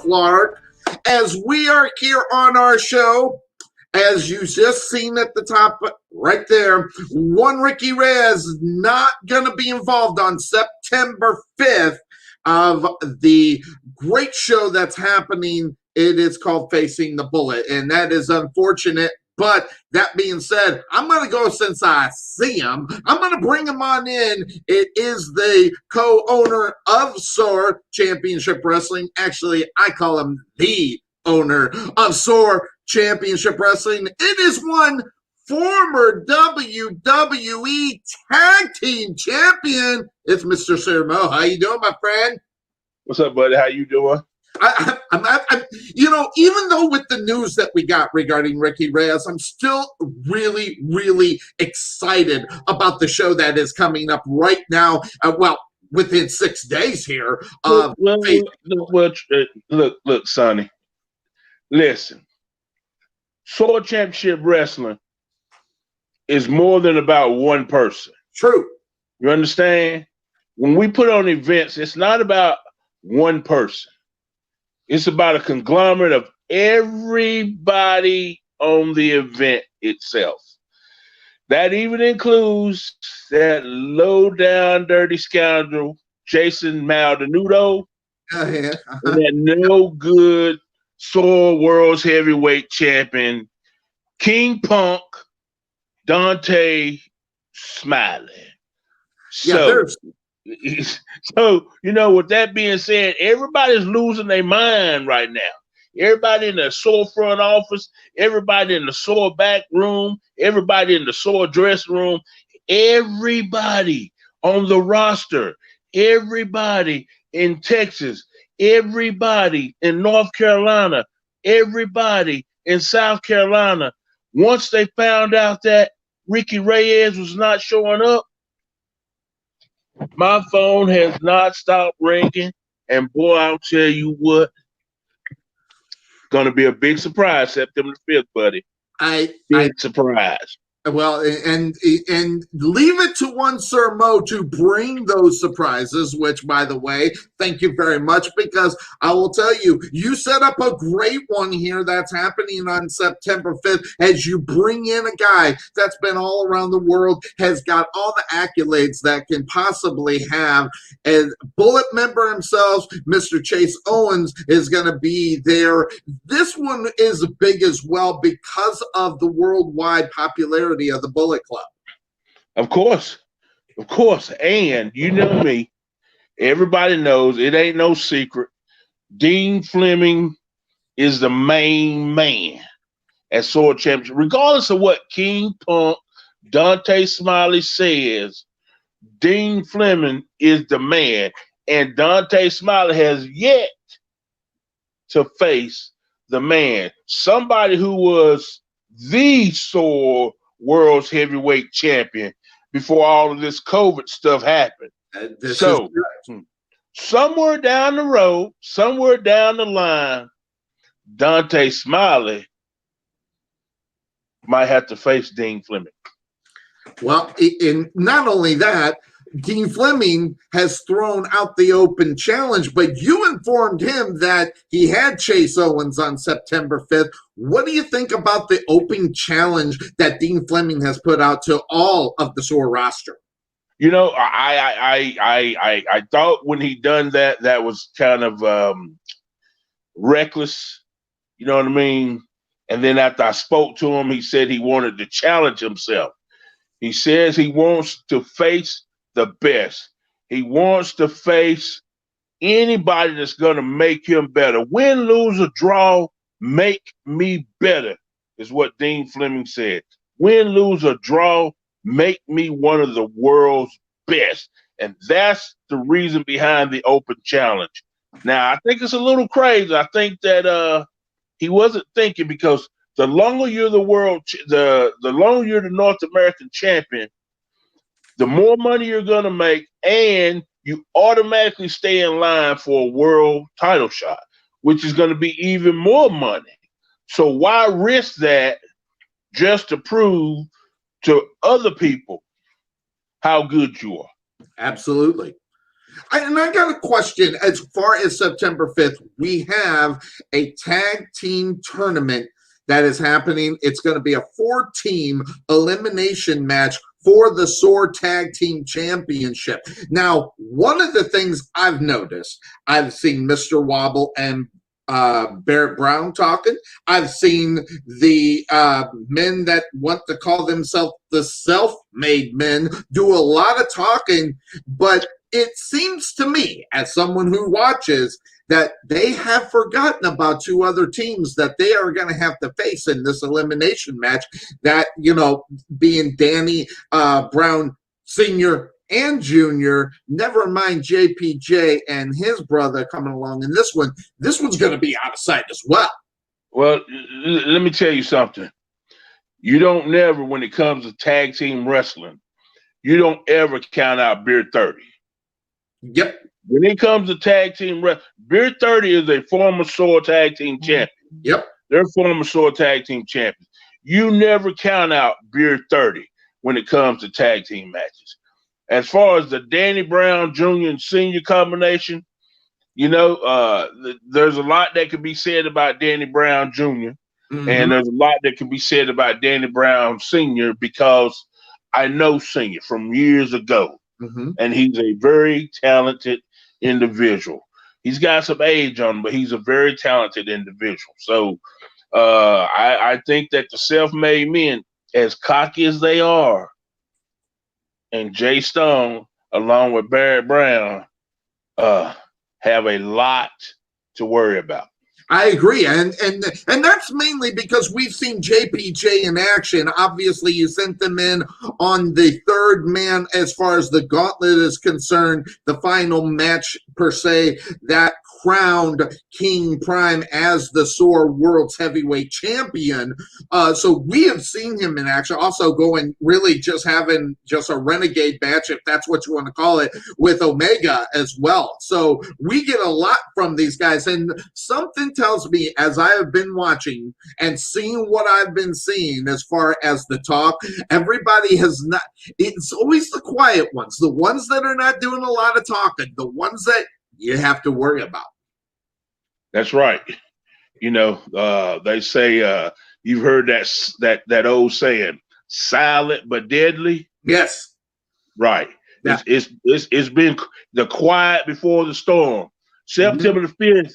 Clark, as we are here on our show. As you just seen at the top right there, one Ricky Reyes not going to be involved on September 5th of the great show that's happening. It is called Facing the Bullet, and that is unfortunate. But that being said, I'm going to go since I see him. I'm going to bring him on in. It is the co-owner of SOAR Championship Wrestling. Actually, I call him the owner of SOAR Championship Wrestling. It is one former WWE Tag Team Champion. It's Mr. Sir Mo. How you doing, my friend? What's up, buddy? How you doing? Even though with the news that we got regarding Ricky Reyes, I'm still really, really excited about the show that is coming up right now. Within 6 days here. Look, Sonny. Listen, SOAR Championship Wrestling is more than about one person. True. You understand? When we put on events, it's not about one person. It's about a conglomerate of everybody on the event itself. That even includes that low-down, dirty scoundrel, Jason Maldonado, and that no-good SOAR World's Heavyweight Champion, King Punk, Dontae, Smiley. So, with that being said, everybody's losing their mind right now. Everybody in the SOAR front office, everybody in the SOAR back room, everybody in the SOAR dressing room, everybody on the roster, everybody in Texas, everybody in North Carolina, everybody in South Carolina. Once they found out that Ricky Reyes was not showing up, my phone has not stopped ringing. And boy, I'll tell you what, going to be a big surprise September 5th, buddy. Big surprise. Well, and leave it to one Sir Mo to bring those surprises, which, by the way, thank you very much, because I will tell you, you set up a great one here that's happening on September 5th as you bring in a guy that's been all around the world, has got all the accolades that can possibly have. And Bullet member himself, Mr. Chase Owens, is going to be there. This one is big as well because of the worldwide popularity of the Bullet Club. Of course. And you know me, everybody knows, it ain't no secret, Dean Fleming is the main man at SOAR Championship. Regardless of what King Punk, Dontae Smiley says, Dean Fleming is the man. And Dontae Smiley has yet to face the man, somebody who was the SOAR World's Heavyweight Champion before all of this COVID stuff happened. Somewhere down the road, somewhere down the line, Dontae Smiley might have to face Dean Fleming. Well, and not only that, Dean Fleming has thrown out the open challenge, but you informed him that he had Chase Owens on September 5th. What do you think about the open challenge that Dean Fleming has put out to all of the SOAR roster? You know, I thought when he done that was kind of reckless. You know what I mean? And then after I spoke to him, he said he wanted to challenge himself. He says he wants to face the best. He wants to face anybody that's going to make him better. Win, lose, or draw, make me better, is what Dean Fleming said. Win, lose, or draw, make me one of the world's best. And that's the reason behind the open challenge. Now, I think it's a little crazy. I think that he wasn't thinking, because the longer you're the longer you're the North American champion, the more money you're going to make, and you automatically stay in line for a world title shot, which is going to be even more money. So why risk that just to prove to other people how good you are? Absolutely. And I got a question. As far as September 5th, we have a tag team tournament that is happening. It's going to be a 4-team elimination match for the SOAR Tag Team Championship. Now, one of the things I've noticed, I've seen Mr. Wobble and Barrett Brown talking. I've seen the men that want to call themselves the self-made men do a lot of talking, but it seems to me, as someone who watches, that they have forgotten about 2 other teams that they are going to have to face in this elimination match. That, being Danny Brown Sr. and Jr., never mind JPJ and his brother coming along in this one. This one's going to be out of sight as well. Well, let me tell you something. You don't never, when it comes to tag team wrestling, you don't ever count out Beer 30. Yep. When it comes to tag team wrestling, Beer 30 is a former SOAR tag team champion. Yep. They're former SOAR tag team champions. You never count out Beer 30 when it comes to tag team matches. As far as the Danny Brown Jr. and Senior combination, there's a lot that can be said about Danny Brown Jr. And there's a lot that can be said about Danny Brown Sr. because I know Senior from years ago. And he's a very talented individual. He's got some age on him, but he's a very talented individual. So I think that the self-made men, as cocky as they are, and Jay Stone, along with Barrett Brown, have a lot to worry about. I agree, and that's mainly because we've seen JPJ in action. Obviously, you sent them in on the 3rd man as far as the gauntlet is concerned, the final match per se, that crowned King Prime as the SOAR World's Heavyweight Champion. So we have seen him in action, also going really just having just a renegade match, if that's what you want to call it, with Omega as well. So we get a lot from these guys, and something tells me, as I have been watching and seeing what I've been seeing as far as the talk, everybody has not, it's always the quiet ones, the ones that are not doing a lot of talking, the ones that you have to worry about. That's right. They say you've heard that old saying, silent but deadly. Yes. Right. Yeah. It's been the quiet before the storm. September the 5th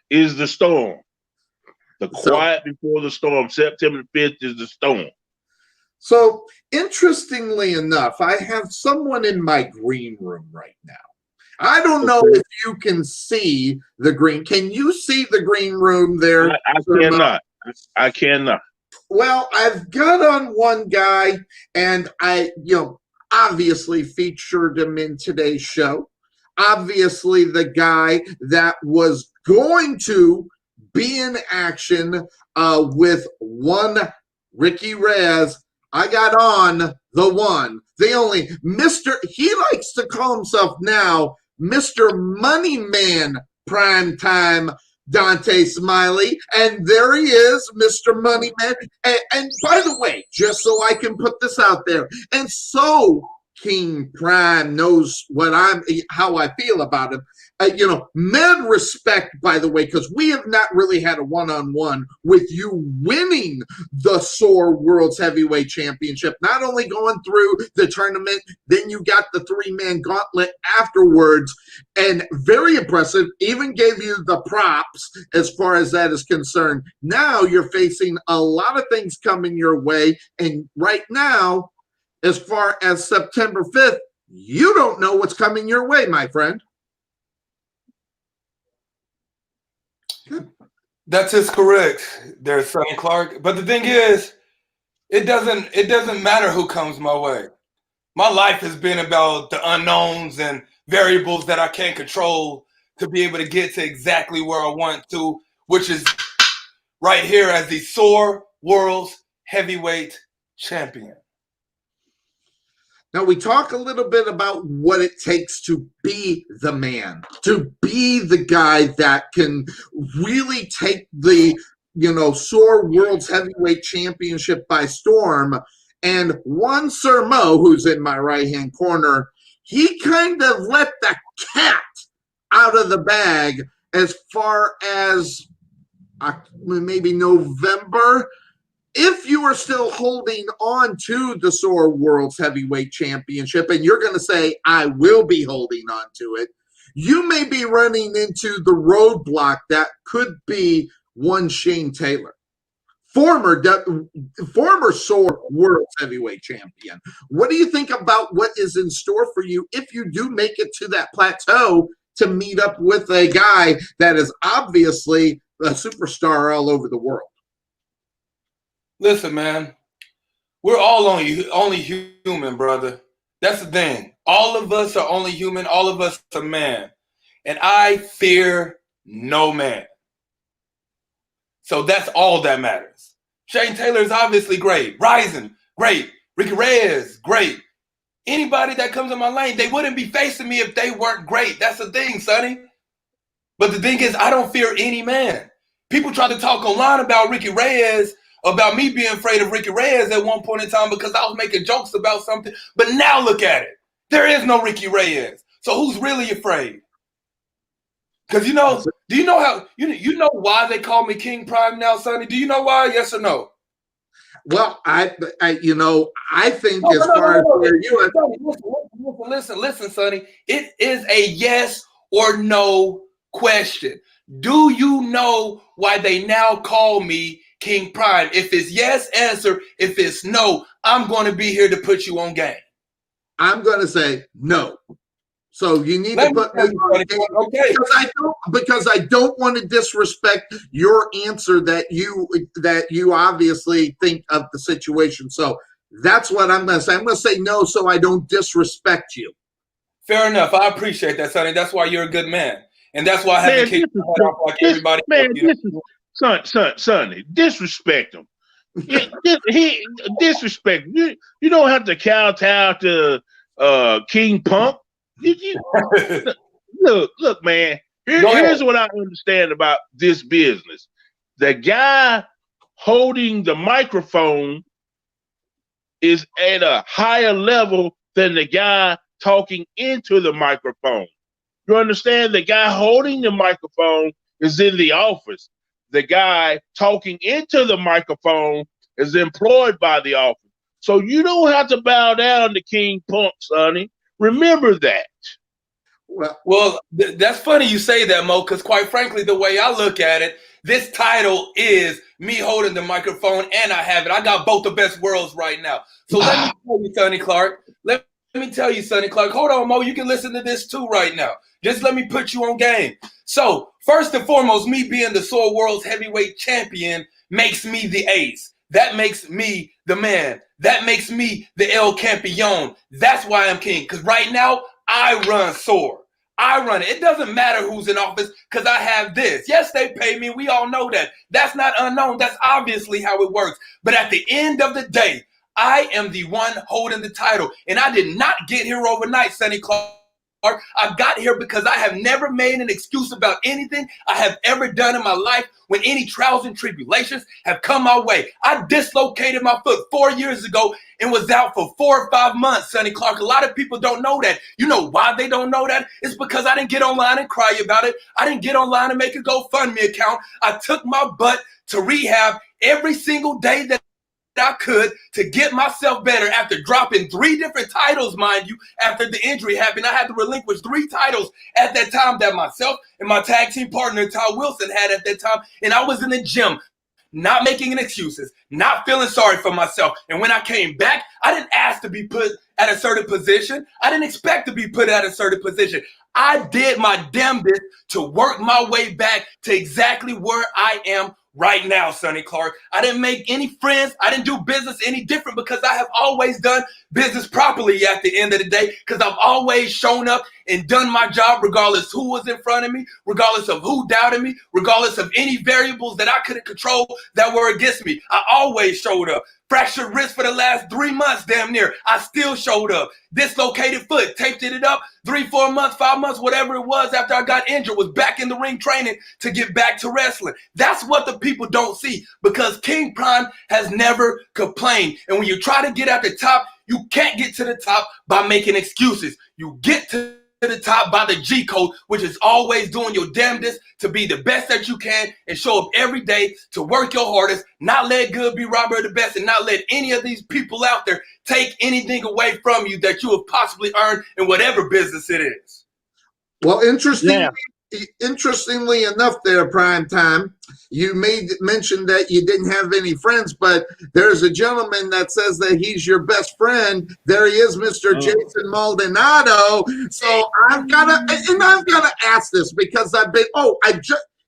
is the storm. The quiet before the storm. September the 5th is the storm. So interestingly enough, I have someone in my green room right now. I don't know if you can see the green. Can you see the green room there? I cannot. I cannot. Well, I've got on one guy, and I, obviously featured him in today's show. Obviously, the guy that was going to be in action with one Ricky Reyes. I got on the one, the only Mr. He likes to call himself now Mr. Moneyman Primetime Dontae Smiley. And there he is, Mr. Moneyman. And by the way, just so I can put this out there, and so King Prime knows how I feel about him. Mad respect, by the way, because we have not really had a one-on-one with you winning the SOAR World's Heavyweight Championship. Not only going through the tournament, then you got the 3-man gauntlet afterwards, and very impressive. Even gave you the props as far as that is concerned. Now you're facing a lot of things coming your way, and right now, as far as September 5th, you don't know what's coming your way, my friend. That is correct, there, Sonny Clark. But the thing is, it doesn't matter who comes my way. My life has been about the unknowns and variables that I can't control to be able to get to exactly where I want to, which is right here as the SOAR World's Heavyweight Champion. Now, we talk a little bit about what it takes to be the man, to be the guy that can really take the, SOAR World's Heavyweight Championship by storm. And one Sir Mo, who's in my right-hand corner, he kind of let the cat out of the bag as far as maybe November. If you are still holding on to the SOAR World's Heavyweight Championship and you're going to say, I will be holding on to it, you may be running into the roadblock that could be one Shane Taylor, former SOAR World's Heavyweight Champion. What do you think about what is in store for you if you do make it to that plateau to meet up with a guy that is obviously a superstar all over the world? Listen, man, we're all only human, brother. That's the thing. All of us are only human. All of us are man. And I fear no man. So that's all that matters. Shane Taylor is obviously great. Rising, great. Ricky Reyes, great. Anybody that comes in my lane, they wouldn't be facing me if they weren't great. That's the thing, Sonny. But the thing is, I don't fear any man. People try to talk online about Ricky Reyes, about me being afraid of Ricky Reyes at one point in time because I was making jokes about something. But now look at it. There is no Ricky Reyes. So who's really afraid? Because do you know how you know why they call me King Prime now, Sonny? Do you know why? Yes or no? Well, I think as far as where you are. Listen, Sonny. It is a yes or no question. Do you know why they now call me King Prime? If it's yes, answer. If it's no, I'm going to be here to put you on game. I'm going to say no. So you need to put me on game. Okay. Because I don't want to disrespect your answer that you obviously think of the situation. So that's what I'm going to say. I'm going to say no so I don't disrespect you. Fair enough. I appreciate that, Sonny. That's why you're a good man. And that's why I have to kick you off like everybody else. Sonny, disrespect him. He disrespect. You don't have to kowtow to King Punk. Look, man. Here's what I understand about this business. The guy holding the microphone is at a higher level than the guy talking into the microphone. You understand? The guy holding the microphone is in the office. The guy talking into the microphone is employed by the office. So you don't have to bow down to King Punk, Sonny. Remember that. Well, that's funny you say that, Mo, because quite frankly, the way I look at it, this title is me holding the microphone and I have it. I got both the best worlds right now. So let me tell you, Sonny Clark. Let me tell you, Sonny Clark. Hold on, Mo. You can listen to this too right now. Just let me put you on game. So first and foremost, me being the SOAR World's Heavyweight Champion makes me the ace. That makes me the man. That makes me the El Campeon. That's why I'm king. Because right now, I run SOAR. I run it. It doesn't matter who's in office because I have this. Yes, they pay me. We all know that. That's not unknown. That's obviously how it works. But at the end of the day, I am the one holding the title. And I did not get here overnight, Sonny Clark. I got here because I have never made an excuse about anything I have ever done in my life when any trials and tribulations have come my way. I dislocated my foot 4 years ago and was out for 4 or 5 months, Sonny Clark. A lot of people don't know that. You know why they don't know that? It's because I didn't get online and cry about it. I didn't get online and make a GoFundMe account. I took my butt to rehab every single day that I could to get myself better after dropping 3 different titles, mind you, after the injury happened. I had to relinquish 3 titles at that time that myself and my tag team partner, Ty Wilson, had at that time. And I was in the gym, not making any excuses, not feeling sorry for myself. And when I came back, I didn't ask to be put at a certain position. I didn't expect to be put at a certain position. I did my damnedest to work my way back to exactly where I am right now, Sonny Clark. I didn't make any friends. I didn't do business any different because I have always done business properly at the end of the day because I've always shown up and done my job regardless who was in front of me, regardless of who doubted me, regardless of any variables that I couldn't control that were against me. I always showed up. Fractured wrist for the last 3 months, damn near. I still showed up. Dislocated foot, taped it up 3, 4 months, 5 months, whatever it was after I got injured, was back in the ring training to get back to wrestling. That's what the people don't see because King Prime has never complained. And when you try to get at the top, You can't get to the top by making excuses. You get to the top by the G code, which is always doing your damnedest to be the best that you can and show up every day to work your hardest, not let good be robber of the best, and not let any of these people out there take anything away from you that you have possibly earned in whatever business it is. Well, interestingly enough there, Prime Time, you mention that you didn't have any friends, but there's a gentleman that says that he's your best friend. There he is, Mr. Jason Maldonado. So I've got to ask this because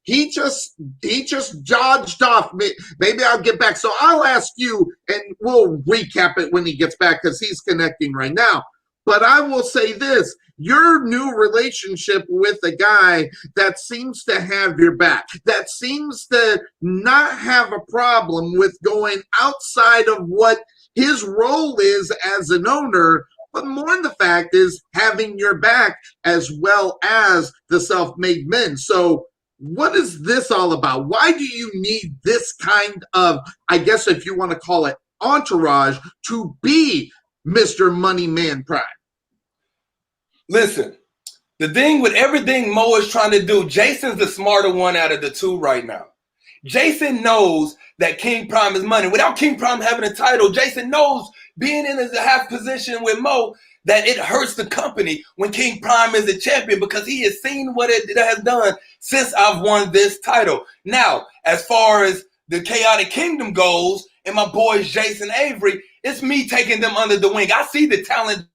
he just dodged off. Maybe I'll get back. So I'll ask you, and we'll recap it when he gets back because he's connecting right now. But I will say this. Your new relationship with a guy that seems to have your back, that seems to not have a problem with going outside of what his role is as an owner, but more than the fact is having your back as well as the self-made men. So what is this all about? Why do you need this kind of, I guess if you want to call it entourage, to be Mr. Money Man Prime? Listen, the thing with everything Mo is trying to do, Jason's the smarter one out of the two right now. Jason knows that King Prime is money. Without King Prime having a title, Jason knows being in a half position with Mo that it hurts the company when King Prime is a champion because he has seen what it has done since I've won this title. Now, as far as the Chaotic Kingdom goes and my boys Jason Avery, it's me taking them under the wing. I see the talent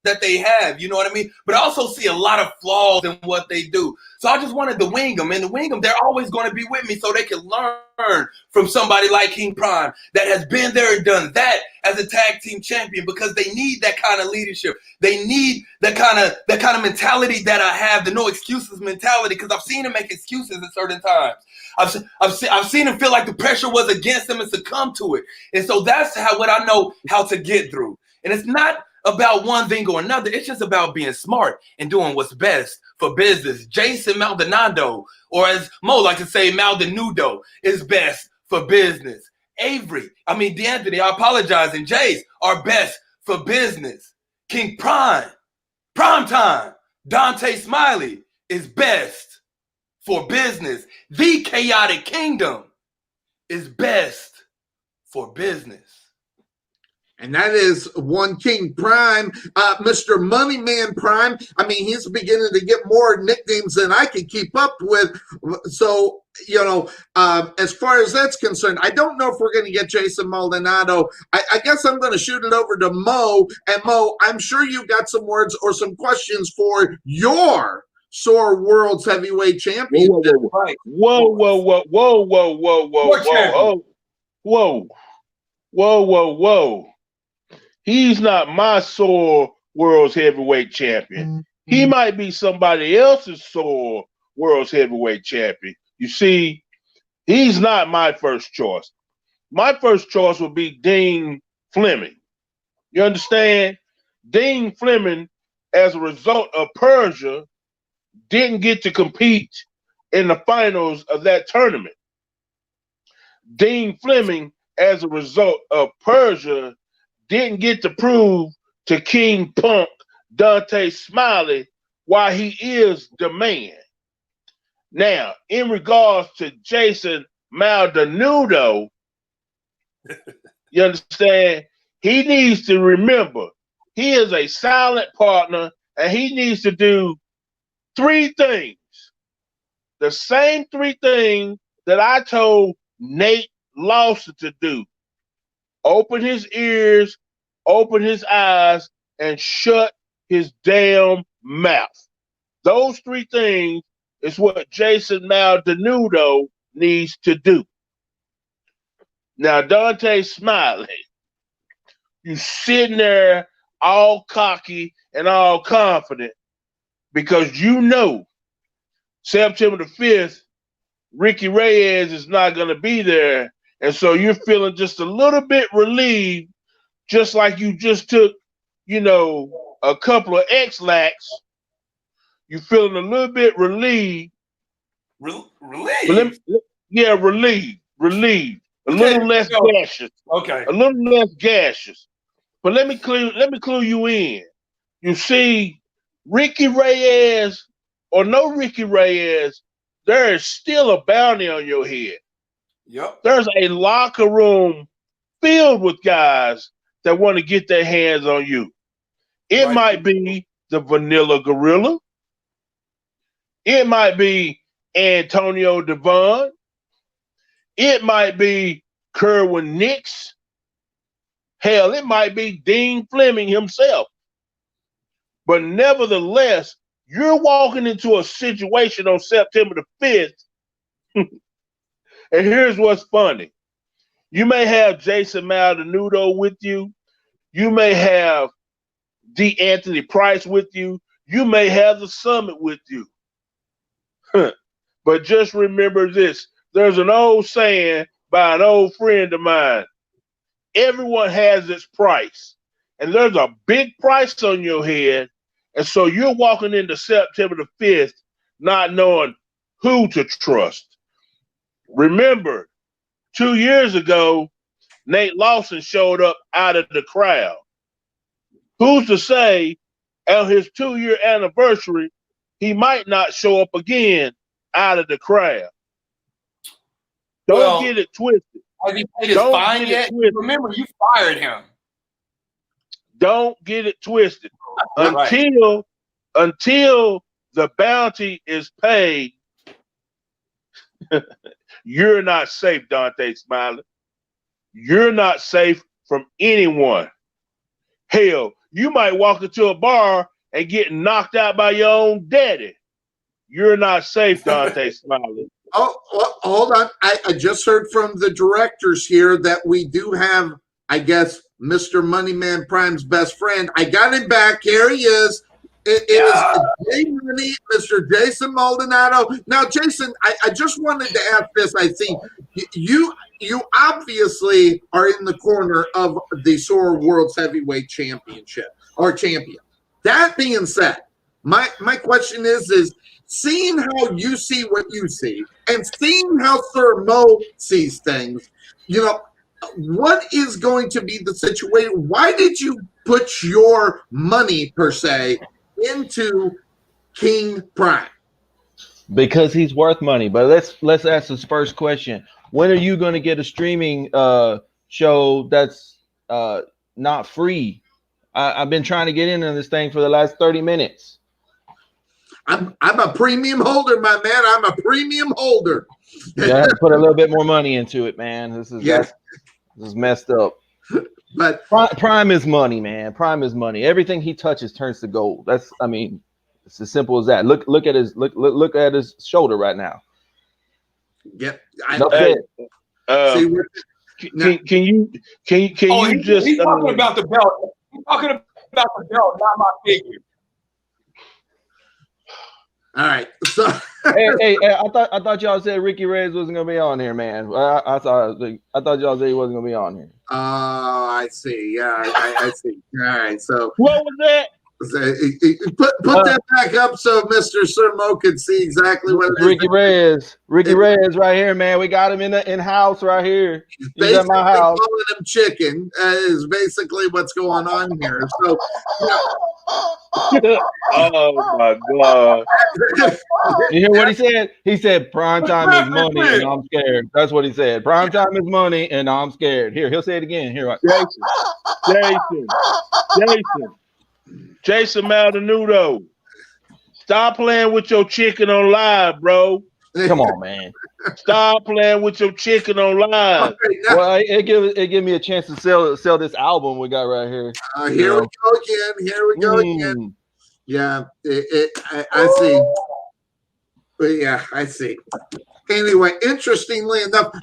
that they have, you know what I mean? But I also see a lot of flaws in what they do. So I just wanted to wing them. And to wing them, they're always going to be with me so they can learn from somebody like King Prime that has been there and done that as a tag team champion because they need that kind of leadership. They need that kind of mentality that I have, the no excuses mentality, because I've seen them make excuses at certain times. I've seen them feel like the pressure was against them and succumb to it. And so that's what I know how to get through. And it's not about one thing or another. It's just about being smart and doing what's best for business. Jason Maldonado, or as Mo like to say, Maldonado, is best for business. D'Anthony, I apologize, and Jace are best for business. King Prime, Primetime, Dontae Smiley is best for business. The Chaotic Kingdom is best for business. And that is one King Prime, Mr. Money Man Prime. I mean, he's beginning to get more nicknames than I can keep up with. So, as far as that's concerned, I don't know if we're going to get Jason Maldonado. I guess I'm going to shoot it over to Mo. And Mo, I'm sure you've got some words or some questions for your SOAR World's Heavyweight Champion. Whoa. He's not my SOAR World's Heavyweight Champion. He might be somebody else's SOAR World's Heavyweight Champion. You see, he's not my first choice. My first choice would be Dean Fleming. You understand? Dean Fleming, as a result of Persia, didn't get to compete in the finals of that tournament. Dean Fleming, as a result of Persia, didn't get to prove to King Punk, Dontae Smiley, why he is the man. Now, in regards to Jason Maldonado, you understand, he needs to remember he is a silent partner and he needs to do three things. The same three things that I told Nate Lawson to do. Open his ears, open his eyes, and shut his damn mouth. Those three things is what Jason Maldonado needs to do. Now, Dontae Smiley, you sitting there all cocky and all confident because you know September the 5th, Ricky Reyes is not going to be there. And so you're feeling just a little bit relieved, just like you just took, a couple of X-Lax. You're feeling a little bit relieved. Relieved? Relieved. A little less gaseous. Okay. A little less gaseous. But let me clue you in. You see, Ricky Reyes or no Ricky Reyes, there is still a bounty on your head. Yep. There's a locker room filled with guys that want to get their hands on you. It might be the Vanilla Gorilla. It might be Antonio Devon. It might be Kerwin Nix. Hell, it might be Dean Fleming himself. But nevertheless, you're walking into a situation on September the 5th. And here's what's funny. You may have Jason Maldonado with you. You may have D. Anthony Price with you. You may have the Summit with you. But just remember this. There's an old saying by an old friend of mine. Everyone has its price. And there's a big price on your head. And so you're walking into September the 5th not knowing who to trust. Remember, 2 years ago, Nate Lawson showed up out of the crowd. Who's to say on his 2-year anniversary, he might not show up again out of the crowd? Don't get it twisted. Has he paid his fine yet? Remember, you fired him. Don't get it twisted. Until the bounty is paid, you're not safe, Dontae Smiley. You're not safe from anyone. Hell, you might walk into a bar and get knocked out by your own daddy. You're not safe, Dontae Smiley. Oh, hold on. I just heard from the directors here that we do have, I guess, Mr. Moneyman Prime's best friend. I got him back. Here he is. It is J Money, Mr. Jason Maldonado. Now, Jason, I just wanted to ask this. I see you obviously are in the corner of the SOAR World's Heavyweight Championship or champion. That being said, my question is seeing how you see what you see and seeing how Sir Mo sees things, what is going to be the situation? Why did you put your money, per se, into King Prime? Because he's worth money. But let's ask this first question. When are you going to get a streaming show that's not free? I've been trying to get into this thing for the last 30 minutes. I'm a premium holder, my man. I'm a premium holder. You have to put a little bit more money into it, man. This is messed up. But Prime is money, man. Prime is money. Everything he touches turns to gold. It's as simple as that. Look at his shoulder right now. Yep. Can you just? He's talking about the belt. He's talking about the belt, not my figure. All right. So hey, I thought y'all said Ricky Reyes wasn't gonna be on here, man. I thought y'all said he wasn't gonna be on here. Oh, I see. Yeah, I see. All right. So what was that? Put that back up so Mr. Sir Mo can see exactly what it is. Ricky Reyes right here, man. We got him in house right here. He's at my house. Calling him chicken is basically what's going on here. So, oh my God! You hear what he said? He said, "Prime time is money, and I'm scared." That's what he said. Prime time is money, and I'm scared. Here, he'll say it again. Here, Jason Maldonado, stop playing with your chicken on live, bro. Come on, man. Stop playing with your chicken on live. Well, it give me a chance to sell this album we got right here. Here we go again. Yeah, I see. But yeah, I see. Anyway, interestingly enough,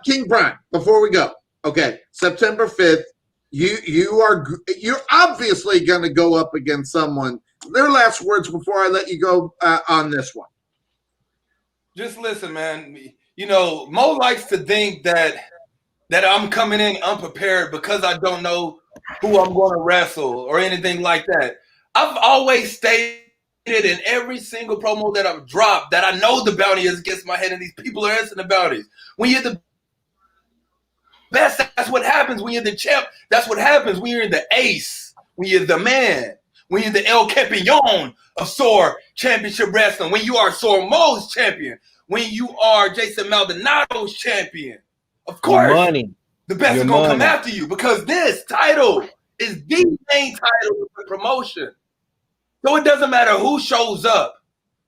King Prime, before we go, okay, September 5th, you're obviously going to go up against someone. Their last words before I let you go on this one. Just listen, man. Mo likes to think that I'm coming in unprepared because I don't know who I'm going to wrestle or anything like that. I've always stated in every single promo that I've dropped that I know the bounty is against my head and these people are asking the bounties. When you're the best. That's what happens when you're the champ. That's what happens when you're the ace, when you're the man, when you're the El Campeon of SOAR Championship Wrestling, when you are SOAR Mo's champion, when you are Jason Maldonado's champion. Of course, money. The best Your are going to come money. after you because this title is the main title of the promotion. So it doesn't matter who shows up,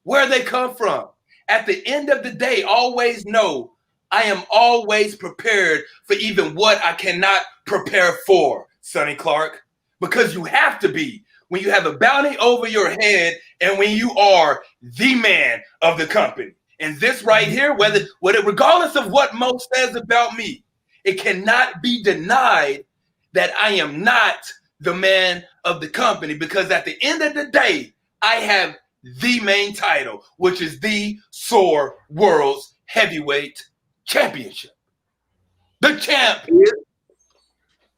where they come from. At the end of the day, always know I am always prepared for even what I cannot prepare for, Sonny Clark, because you have to be when you have a bounty over your head and when you are the man of the company. And this right here, whether regardless of what Mo says about me, it cannot be denied that I am not the man of the company because at the end of the day, I have the main title, which is the SOAR World's Heavyweight Championship. The champ.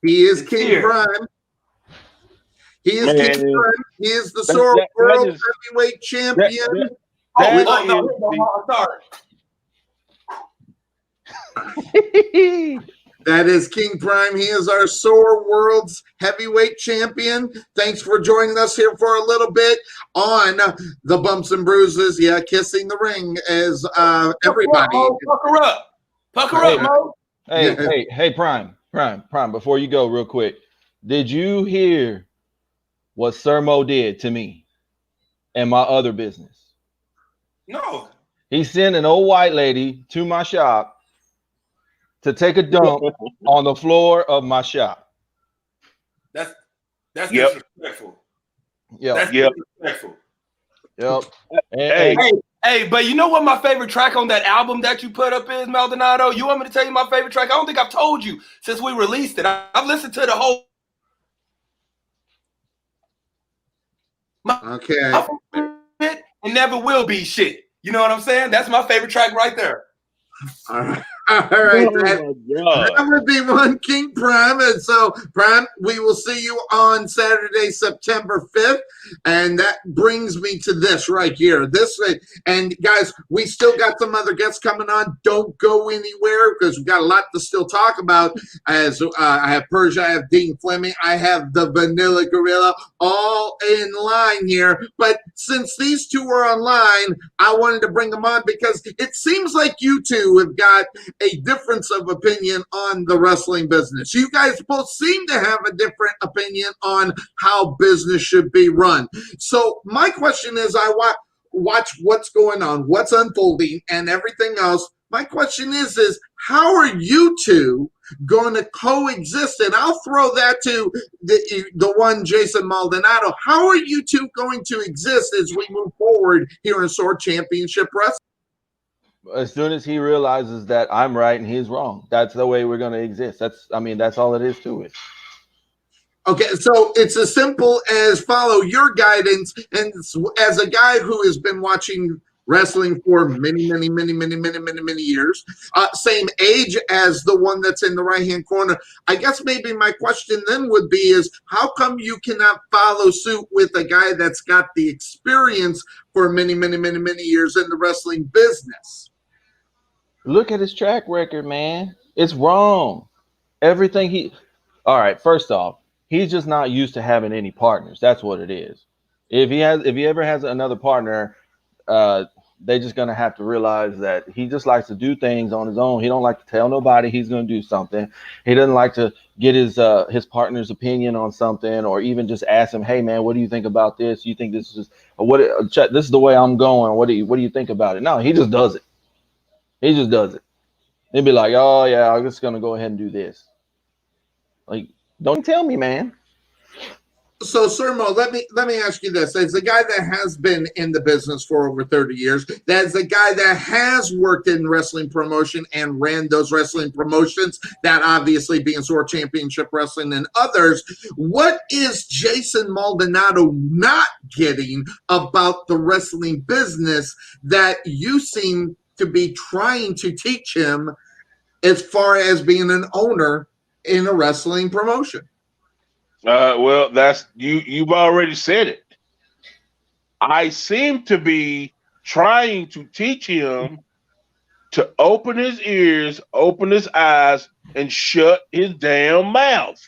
He is It's King here. Prime. He is Man, King Prime. He is the SOAR that World is- Heavyweight Champion. Sorry. That is King Prime. He is our SOAR World's Heavyweight Champion. Thanks for joining us here for a little bit on the Bumps and Bruises. Yeah, kissing the ring as everybody. Pucker up. Pucker up, Mo. Hey, Prime. Before you go, real quick, did you hear what Sir Mo did to me and my other business? No. He sent an old white lady to my shop to take a dump on the floor of my shop. That's Yep. disrespectful. That's disrespectful. Yep. Hey, but you know what my favorite track on that album that you put up is, Maldonado? You want me to tell you my favorite track? I don't think I've told you since we released it. I've listened to the whole. Okay. It never will be shit. You know what I'm saying? That's my favorite track right there. All right. That would be one King Prime. And so, Prime, we will see you on Saturday, September 5th. And that brings me to this right here. And guys, we still got some other guests coming on. Don't go anywhere because we've got a lot to still talk about. As I have Persia, I have Dean Fleming, I have the Vanilla Gorilla all in line here. But since these two are online, I wanted to bring them on because it seems like you two have got a difference of opinion on the wrestling business. You guys both seem to have a different opinion on how business should be run. So my question is, I watch what's going on, what's unfolding, and everything else. My question is how are you two going to coexist? And I'll throw that to the one Jason Maldonado. How are you two going to exist as we move forward here in SOAR Championship Wrestling? As soon as he realizes that I'm right and he's wrong, that's the way we're going to exist. That's all it is to it. Okay, so it's as simple as follow your guidance. And as a guy who has been watching wrestling for many years, same age as the one that's in the right-hand corner, I guess maybe my question then would be is how come you cannot follow suit with a guy that's got the experience for many years in the wrestling business? Look at his track record, man. It's wrong. All right, first off, he's just not used to having any partners. That's what it is. If he ever has another partner, they're just gonna have to realize that he just likes to do things on his own. He don't like to tell nobody he's gonna do something. He doesn't like to get his partner's opinion on something, or even just ask him, "Hey man, what do you think about this? You think this is this is the way I'm going? What do you think about it?" No, he just does it. He just does it. He'd be like, "Oh yeah, I'm just gonna go ahead and do this." Like, don't tell me, man. So, Sir Mo, let me ask you this: as a guy that has been in the business for over 30 years, as a guy that has worked in wrestling promotion and ran those wrestling promotions, that obviously being SOAR Championship Wrestling and others, what is Jason Maldonado not getting about the wrestling business that you seem to be trying to teach him as far as being an owner in a wrestling promotion? Well, that's you've already said it. I seem to be trying to teach him to open his ears, open his eyes, and shut his damn mouth.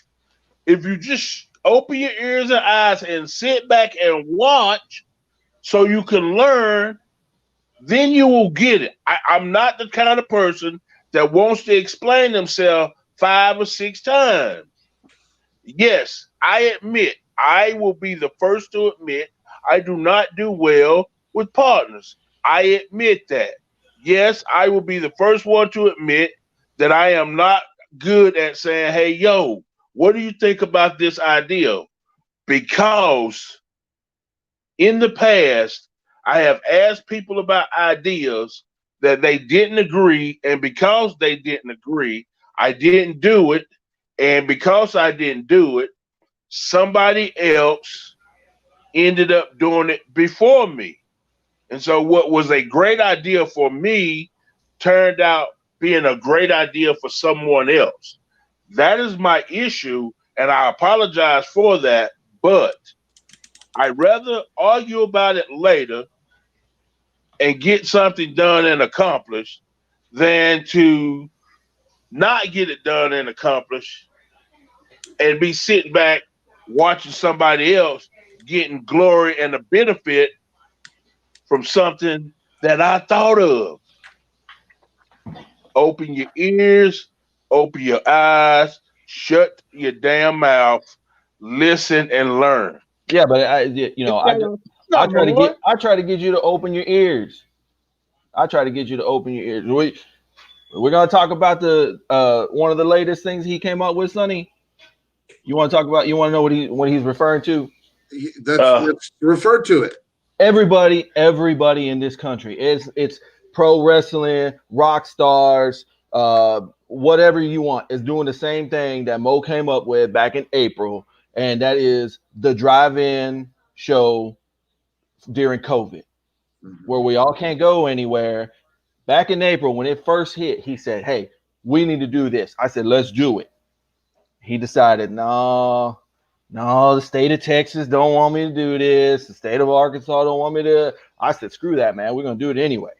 If you just open your ears and eyes and sit back and watch so you can learn, then you will get it. I'm not the kind of person that wants to explain themselves 5 or 6 times. Yes, I admit, I will be the first to admit I do not do well with partners. I admit that. Yes, I will be the first one to admit that I am not good at saying, hey, yo, what do you think about this idea? Because in the past, I have asked people about ideas that they didn't agree, and because they didn't agree, I didn't do it. And because I didn't do it, somebody else ended up doing it before me. And so what was a great idea for me turned out being a great idea for someone else. That is my issue, and I apologize for that, but I'd rather argue about it later and get something done and accomplished than to not get it done and accomplished and be sitting back watching somebody else getting glory and the benefit from something that I thought of. Open your ears, open your eyes, shut your damn mouth, listen and learn. Yeah, but I try to get you to open your ears. I try to get you to open your ears. We're gonna talk about the one of the latest things he came up with, Sonny. You want to talk about? You want to know what he's referring to? Let's refer to it. Everybody in this country, it's pro wrestling, rock stars, whatever you want, is doing the same thing that Mo came up with back in April, and that is the drive-in show during COVID, where we all can't go anywhere. Back in April, when it first hit, he said, hey, we need to do this. I said, let's do it. He decided, no, the state of Texas don't want me to do this. The state of Arkansas don't want me to. I said, screw that, man. We're going to do it anyway.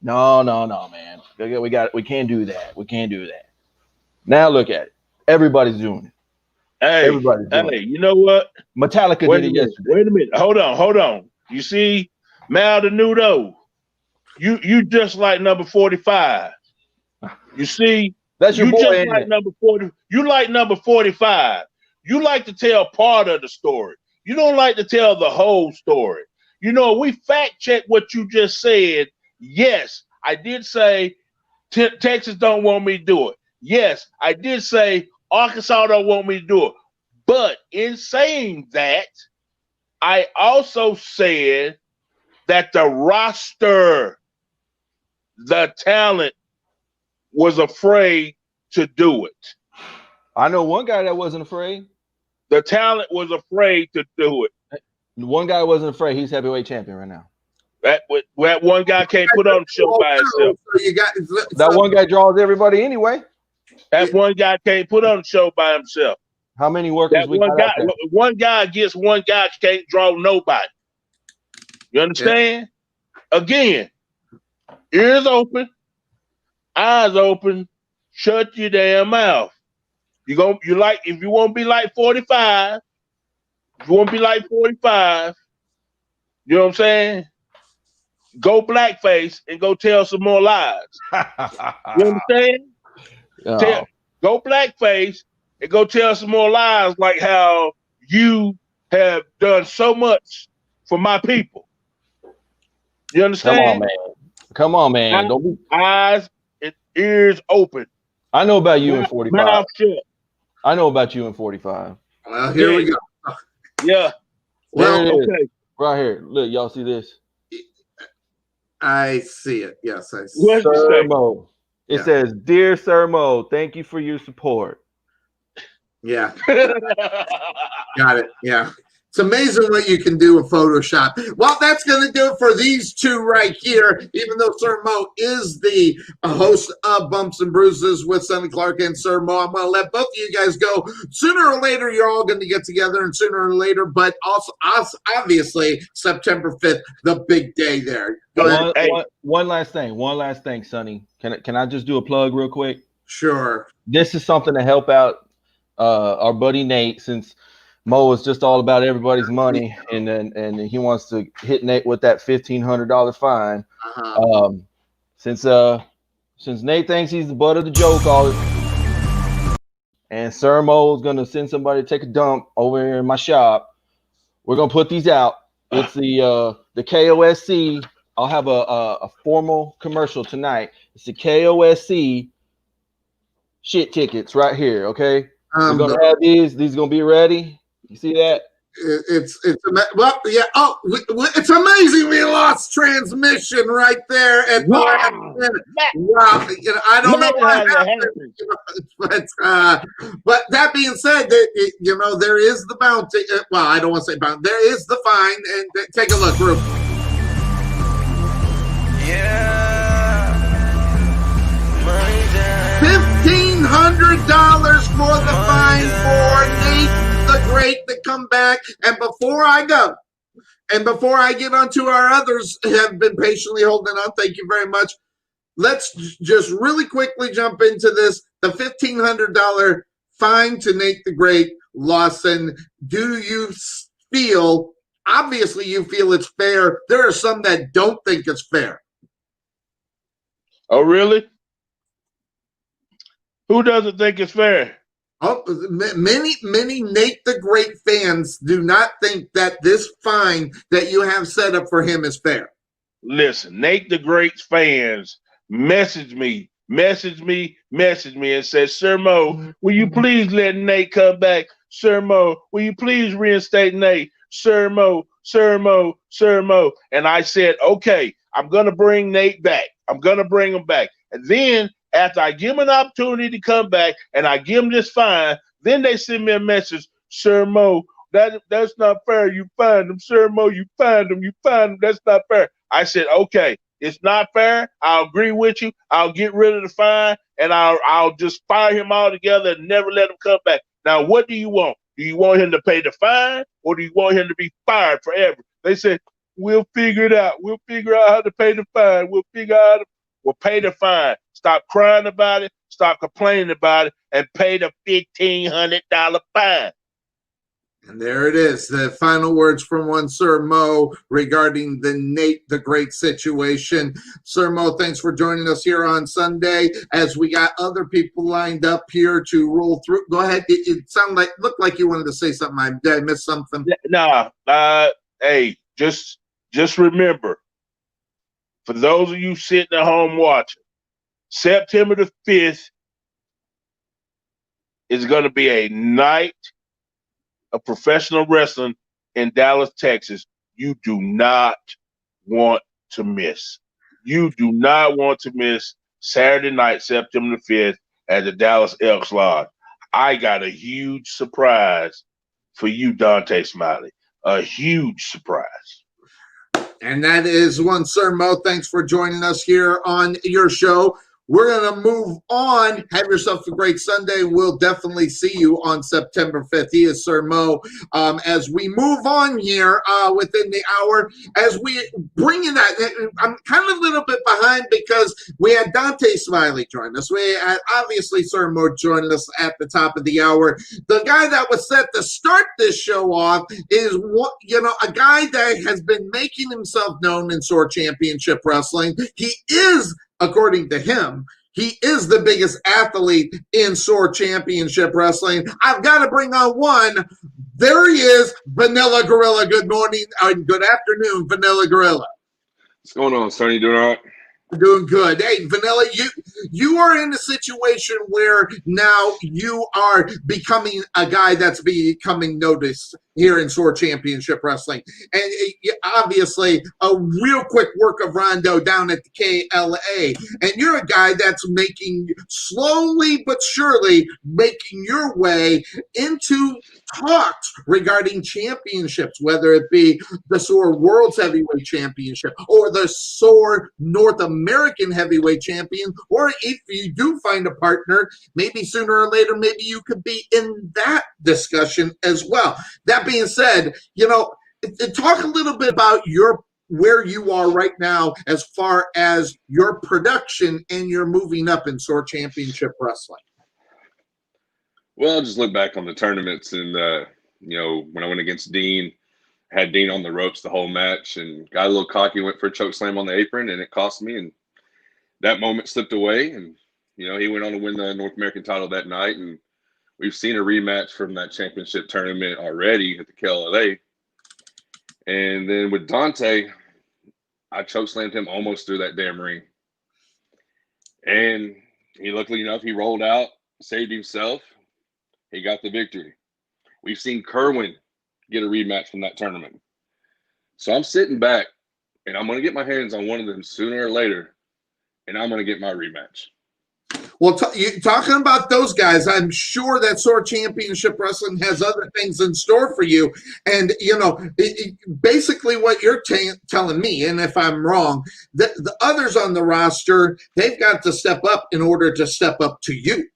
No, man. We can't do that. We can't do that. Now look at it. Everybody's doing it. Everybody's doing it. You know what? Metallica did it yesterday. Wait a minute. Hold on. You see, Maldonado, you just like number 45. You see, that's your boy. Just like number 40. You like number 45. You like to tell part of the story. You don't like to tell the whole story. You know, we fact check what you just said. Yes, I did say Texas don't want me to do it. Yes, I did say Arkansas don't want me to do it. But in saying that, I also said that the roster, the talent, was afraid to do it. I know one guy that wasn't afraid. The talent was afraid to do it. One guy wasn't afraid. He's heavyweight champion right now. That one guy can't put on the show by himself. That one guy draws everybody anyway. That one guy can't put on the show by himself. How many workers we got out there? One guy against one guy can't draw nobody. You understand? Yeah. Again, ears open, eyes open, shut your damn mouth. If you want to be like 45, you know what I'm saying? Go blackface and go tell some more lies. You understand? Oh. Go blackface and go tell some more lies, like how you have done so much for my people. You understand? Come on, man. Don't be... Eyes and ears open. I know about you in 45. Mouth shut. I know about you in 45. Well, here we go. Yeah. Well, okay. Right here. Look, y'all see this? I see it. Yes, I see it. Sir Mo. It says, Dear Sir Mo, thank you for your support. Yeah. Got it. Yeah. It's amazing what you can do with Photoshop. Well, that's going to do it for these two right here. Even though Sir Mo is the host of Bumps and Bruises with Sonny Clark and Sir Mo, I'm going to let both of you guys go. Sooner or later, you're all going to get together, and sooner or later, but also obviously September 5th, the big day there. One last thing, Sonny. Can I just do a plug real quick? Sure. This is something to help out our buddy Nate, since Mo is just all about everybody's money, and he wants to hit Nate with that $1,500 fine. Since Nate thinks he's the butt of the joke, and Sir Mo is gonna send somebody to take a dump over here in my shop, we're gonna put these out. It's the KOSC. I'll have a formal commercial tonight. It's the KOSC shit tickets right here. Okay, we're gonna have these. These are gonna be ready. You see that? It's amazing we lost transmission right there at the last minute. Wow, I don't know what happened, but that being said, there is the bounty. Well, I don't want to say bounty. There is the fine, and take a look, group. Yeah, $1,500 for the fine for Nate the Great to come back. And before I go, and before I get on to our others who have been patiently holding on, thank you very much. Let's just really quickly jump into this. The $1,500 fine to Nate the Great. Lawson, do you feel, obviously you feel it's fair. There are some that don't think it's fair. Oh, really? Who doesn't think it's fair? Oh, many Nate the Great fans do not think that this fine that you have set up for him is fair. Listen, Nate the Great's fans message me and say, Sir Mo, will you please let Nate come back? Sir Mo, will you please reinstate Nate? Sir Mo. And I said, okay, I'm going to bring Nate back. I'm going to bring him back. And then after I give him an opportunity to come back and I give him this fine, then they send me a message, Sir Mo, that's not fair. You fined him. Sir Mo, you fined him. That's not fair. I said, okay, it's not fair. I'll agree with you. I'll get rid of the fine, and I'll just fire him altogether and never let him come back. Now, what do you want? Do you want him to pay the fine, or do you want him to be fired forever? They said, we'll figure it out. We'll figure out how to pay the fine. We'll pay the fine. Stop crying about it. Stop complaining about it, and pay the $1,500 fine. And there it is, the final words from one Sir Mo regarding the Nate the Great situation. Sir Mo, thanks for joining us here on Sunday as we got other people lined up here to roll through. Go ahead. It looked like you wanted to say something. Did I miss something? Nah. Hey, just remember, for those of you sitting at home watching, September the 5th is going to be a night of professional wrestling in Dallas, Texas. You do not want to miss. You do not want to miss Saturday night, September the 5th at the Dallas Elks Lodge. I got a huge surprise for you, Dontae Smiley. A huge surprise. And that is one Sir Mo. Thanks for joining us here on your show. We're going to move on. Have yourself a great Sunday. We'll definitely see you on September 5th. He is Sir Mo. As we move on here within the hour, as we bring in that, I'm kind of a little bit behind because we had Dontae Smiley join us. We had obviously Sir Mo joined us at the top of the hour. The guy that was set to start this show off is a guy that has been making himself known in SOAR Championship Wrestling. He is, according to him, he is the biggest athlete in SOAR Championship Wrestling. I've got to bring on one. There he is, Vanilla Gorilla. Good morning and good afternoon, Vanilla Gorilla. What's going on, Sonny? You doing all right? Doing good. Hey, Vanilla, you are in a situation where now you are becoming a guy that's becoming noticed here in SOAR Championship Wrestling. And obviously, a real quick work of Rondo down at the KLA. And you're a guy that's slowly but surely making your way into talks regarding championships, whether it be the SOAR World's Heavyweight Championship or the SOAR North American Heavyweight Champion, or if you do find a partner, maybe sooner or later, maybe you could be in that discussion as well. That being said, talk a little bit about where you are right now as far as your production and your moving up in SOAR Championship Wrestling. Well, I'll just look back on the tournaments and, when I went against Dean, had Dean on the ropes the whole match and got a little cocky, went for a choke slam on the apron, and it cost me. And that moment slipped away. And, he went on to win the North American title that night. And we've seen a rematch from that championship tournament already at the KLA. And then with Dontae, I choke slammed him almost through that damn ring. And luckily enough, he rolled out, saved himself. He got the victory. We've seen Kerwin get a rematch from that tournament. So I'm sitting back, and I'm going to get my hands on one of them sooner or later, and I'm going to get my rematch. Well, talking about those guys, I'm sure that SOAR Championship Wrestling has other things in store for you. And, basically what you're telling me, and if I'm wrong, the others on the roster, they've got to step up in order to step up to you.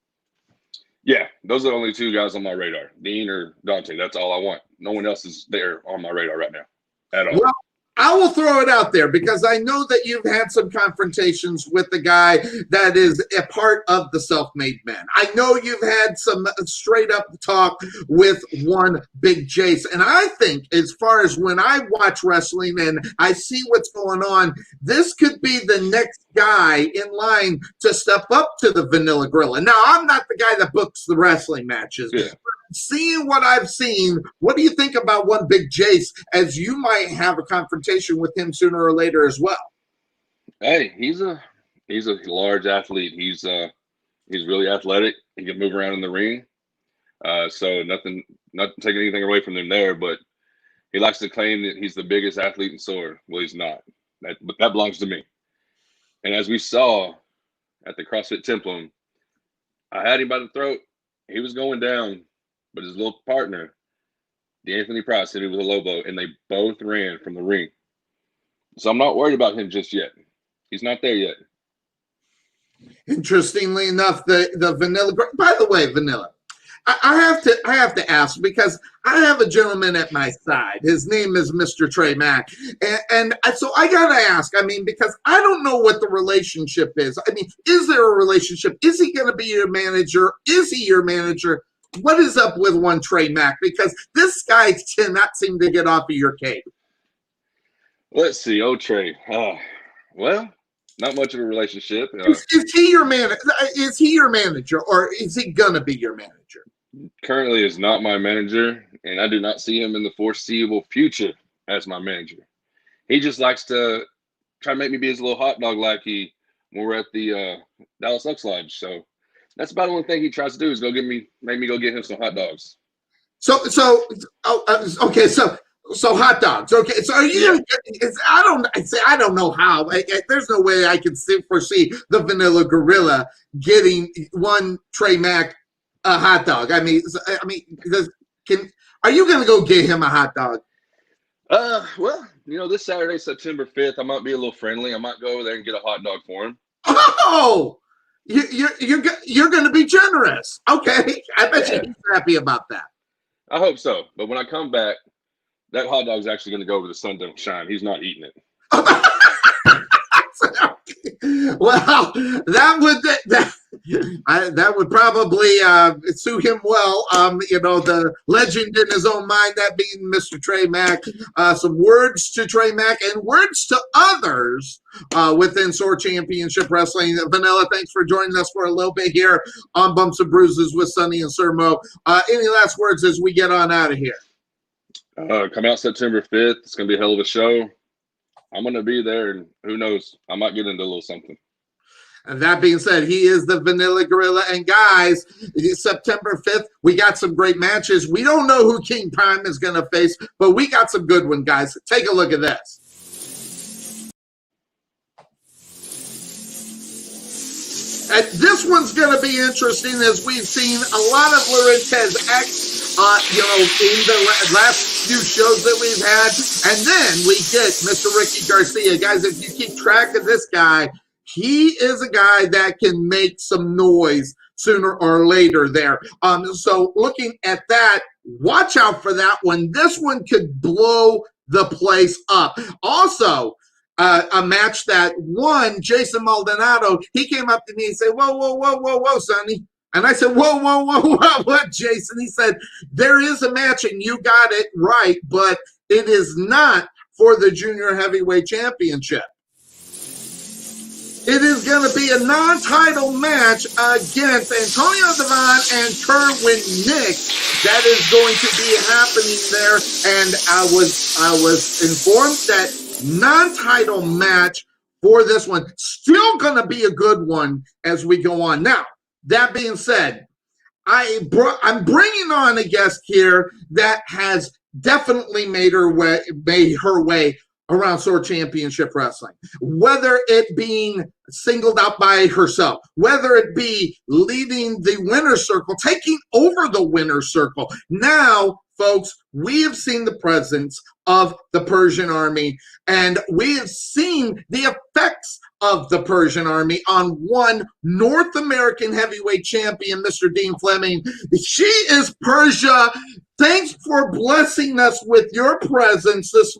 Yeah, those are the only two guys on my radar, Dean or Dontae. That's all I want. No one else is there on my radar right now at all. Well, I will throw it out there because I know that you've had some confrontations with the guy that is a part of the Self-Made Man. I know you've had some straight up talk with one Big Jace. And I think as far as when I watch wrestling and I see what's going on, this could be the next guy in line to step up to the Vanilla Gorilla. Now, I'm not the guy that books the wrestling matches. Yeah. Seeing what I've seen, what do you think about one Big Jace, as you might have a confrontation with him sooner or later as well? Hey, he's a large athlete. He's really athletic. He can move around in the ring. So not taking anything away from him there, but he likes to claim that he's the biggest athlete in SOAR. Well, he's not. But that belongs to me. And as we saw at the CrossFit Templum, I had him by the throat. He was going down. But his little partner, D'Anthony Price, hit me with a low blow, and they both ran from the ring. So I'm not worried about him just yet. He's not there yet. Interestingly enough, the Vanilla. By the way, Vanilla, I have to ask because I have a gentleman at my side. His name is Mr. Trey Mack, and so I gotta ask. I mean, because I don't know what the relationship is. I mean, is there a relationship? Is he going to be your manager? Is he your manager? What is up with one Trey Mack? Because this guy cannot seem to get off of your cake. Let's see. Oh, Trey. Well, not much of a relationship. Is he your manager? Is he your manager, or is he gonna be your manager? Currently, is not my manager, and I do not see him in the foreseeable future as my manager. He just likes to try to make me be his little hot dog like when we're at the Dallas Lux Lodge. So. That's about the only thing he tries to do is make me go get him some hot dogs. Okay. So hot dogs. Okay. So are you? Yeah. I don't know how. There's no way I can foresee the Vanilla Gorilla getting one Trey Mack a hot dog. Are you going to go get him a hot dog? Well, this Saturday, September 5th, I might be a little friendly. I might go over there and get a hot dog for him. Oh. You're going to be generous. Okay. I bet you he's happy about that. I hope so. But when I come back, that hot dog's actually going to go where the sun don't shine. He's not eating it. Well, that would probably suit him well. The legend in his own mind, that being Mr. Trey Mack. Some words to Trey Mack and words to others within SOAR Championship Wrestling. Vanilla, thanks for joining us for a little bit here on Bumps and Bruises with Sonny and Sir Mo. Any last words as we get on out of here? Come out September 5th. It's going to be a hell of a show. I'm gonna be there, and who knows, I might get into a little something. And that being said, he is the Vanilla Gorilla. And guys, September 5th, we got some great matches. We don't know who King Prime is going to face, but we got some good ones, guys. Take a look at this. And this one's going to be interesting, as we've seen a lot of Laurentez X, in the last few shows that we've had. And then we get Mr. Ricky Garcia. Guys, if you keep track of this guy, he is a guy that can make some noise sooner or later there. So looking at that, watch out for that one. This one could blow the place up. Also, a match that won, Jason Maldonado, he came up to me and said, whoa, Sonny. And I said, whoa, what, Jason? He said, there is a match, and you got it right, but it is not for the Junior Heavyweight Championship. It is going to be a non-title match against Antonio Devon and Kerwin Nick. That is going to be happening there. And I was informed that non-title match for this one. Still going to be a good one as we go on. Now, that being said, I'm bringing on a guest here that has definitely made her way around SOAR Championship Wrestling, whether it being singled out by herself, whether it be leading the winner's circle, taking over the winner's circle. Now, folks, we have seen the presence of the Persian Army, and we have seen the effects of the Persian Army on one North American heavyweight champion, Mr. Dean Fleming. She is Persia. Thanks for blessing us with your presence this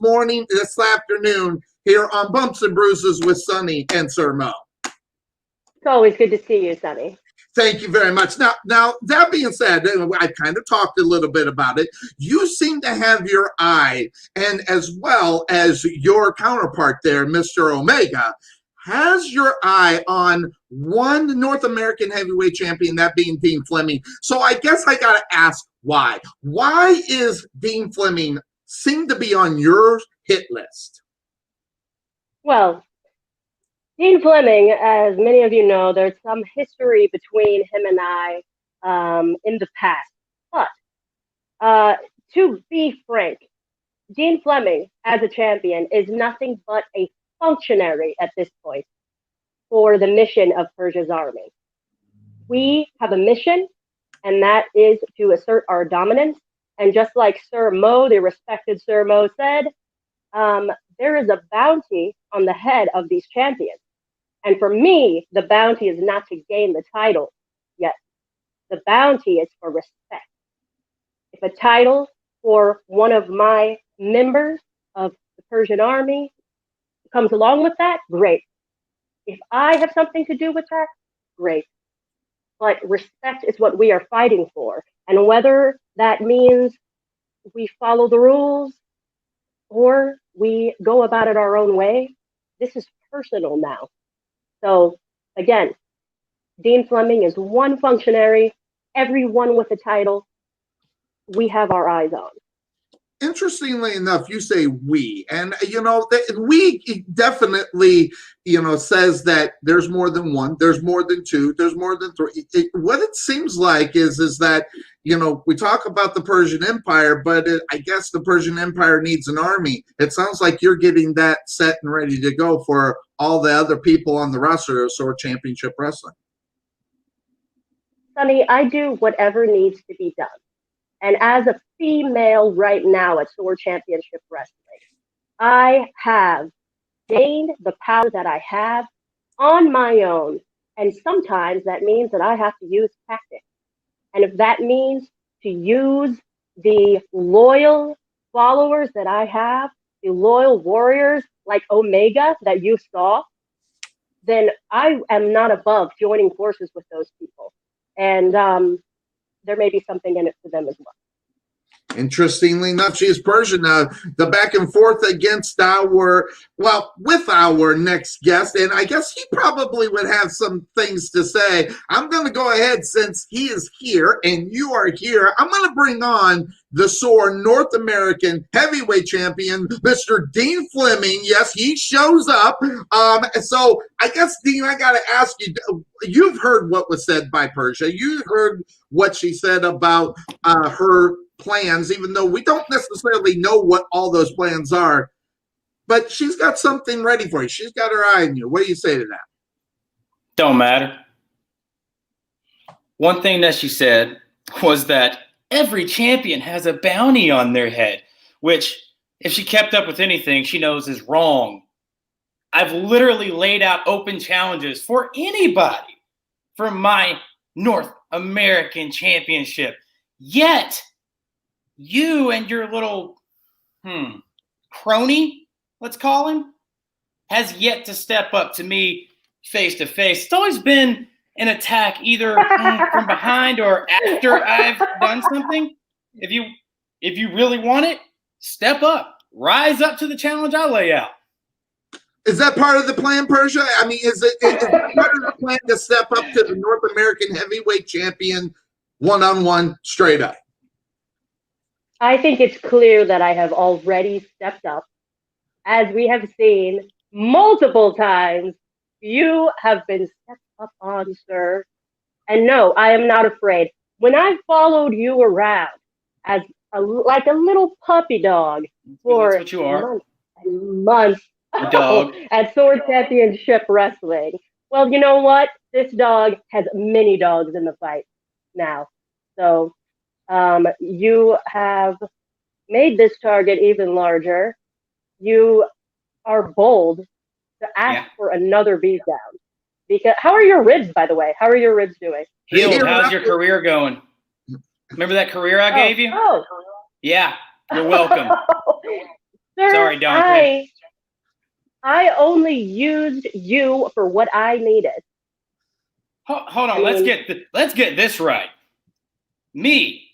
afternoon here on Bumps and Bruises with Sonny and Sir Mo. It's always good to see you, Sonny. Thank you very much. Now, that being said, I kind of talked a little bit about it. You seem to have your eye, and as well as your counterpart there, Mr. Omega, has your eye on one North American heavyweight champion, that being Dean Fleming. So I guess I got to ask why. Why is Dean Fleming seem to be on your hit list? Well, Dean Fleming, as many of you know, there's some history between him and I in the past. But to be frank, Dean Fleming, as a champion, is nothing but a functionary at this point for the mission of Persia's army. We have a mission, and that is to assert our dominance. And just like Sir Mo, the respected Sir Mo, said, there is a bounty on the head of these champions. And for me, the bounty is not to gain the title yet. The bounty is for respect. If a title for one of my members of the Persian army comes along with that, great. If I have something to do with that, great. But respect is what we are fighting for. And whether that means we follow the rules or we go about it our own way, this is personal now. So again, Dean Fleming is one functionary, everyone with a title we have our eyes on. Interestingly enough, you say we, and we definitely, says that there's more than one, there's more than two, there's more than three. What it seems like is that, we talk about the Persian Empire, but I guess the Persian Empire needs an army. It sounds like you're getting that set and ready to go for all the other people on the roster of SOAR Championship Wrestling. Sonny, I do whatever needs to be done. And as a female right now at SOAR Championship Wrestling, I have gained the power that I have on my own. And sometimes that means that I have to use tactics. And if that means to use the loyal followers that I have, the loyal warriors like Omega that you saw, then I am not above joining forces with those people. And there may be something in it for them as well. Interestingly enough, she is Persian. The back and forth against with our next guest, and I guess he probably would have some things to say. I'm going to go ahead, since he is here and you are here, I'm going to bring on the SOAR North American Heavyweight Champion, Mr. Dean Fleming. Yes, he shows up. So I guess, Dean, I got to ask you, you've heard what was said by Persia. You heard what she said about her plans, even though we don't necessarily know what all those plans are, but she's got something ready for you. She's got her eye on you. What do you say to that? Don't matter. One thing that she said was that every champion has a bounty on their head, which, if she kept up with anything, she knows is wrong. I've literally laid out open challenges for anybody for my North American Championship. Yet, you and your little crony, let's call him, has yet to step up to me face to face. It's always been an attack either from behind or after I've done something. If you really want it, step up. Rise up to the challenge I lay out. Is that part of the plan, Persia? I mean, is it part of the plan to step up to the North American Heavyweight Champion one-on-one straight up? I think it's clear that I have already stepped up. As we have seen multiple times, you have been stepped up on, sir. And no, I am not afraid. When I followed you around as like a little puppy dog for That's what you are. months and months Dog. at SOAR Championship Wrestling, well, you know what? This dog has many dogs in the fight now. So you have made this target even larger. You are bold to ask for another beatdown. Because how are your ribs, by the way? How are your ribs doing? Healed. How's your career going? Remember that career I gave you? Oh. Yeah. You're welcome. Sir, Sorry, Dontae. I only used you for what I needed. Hold on. Let's get this right. Me,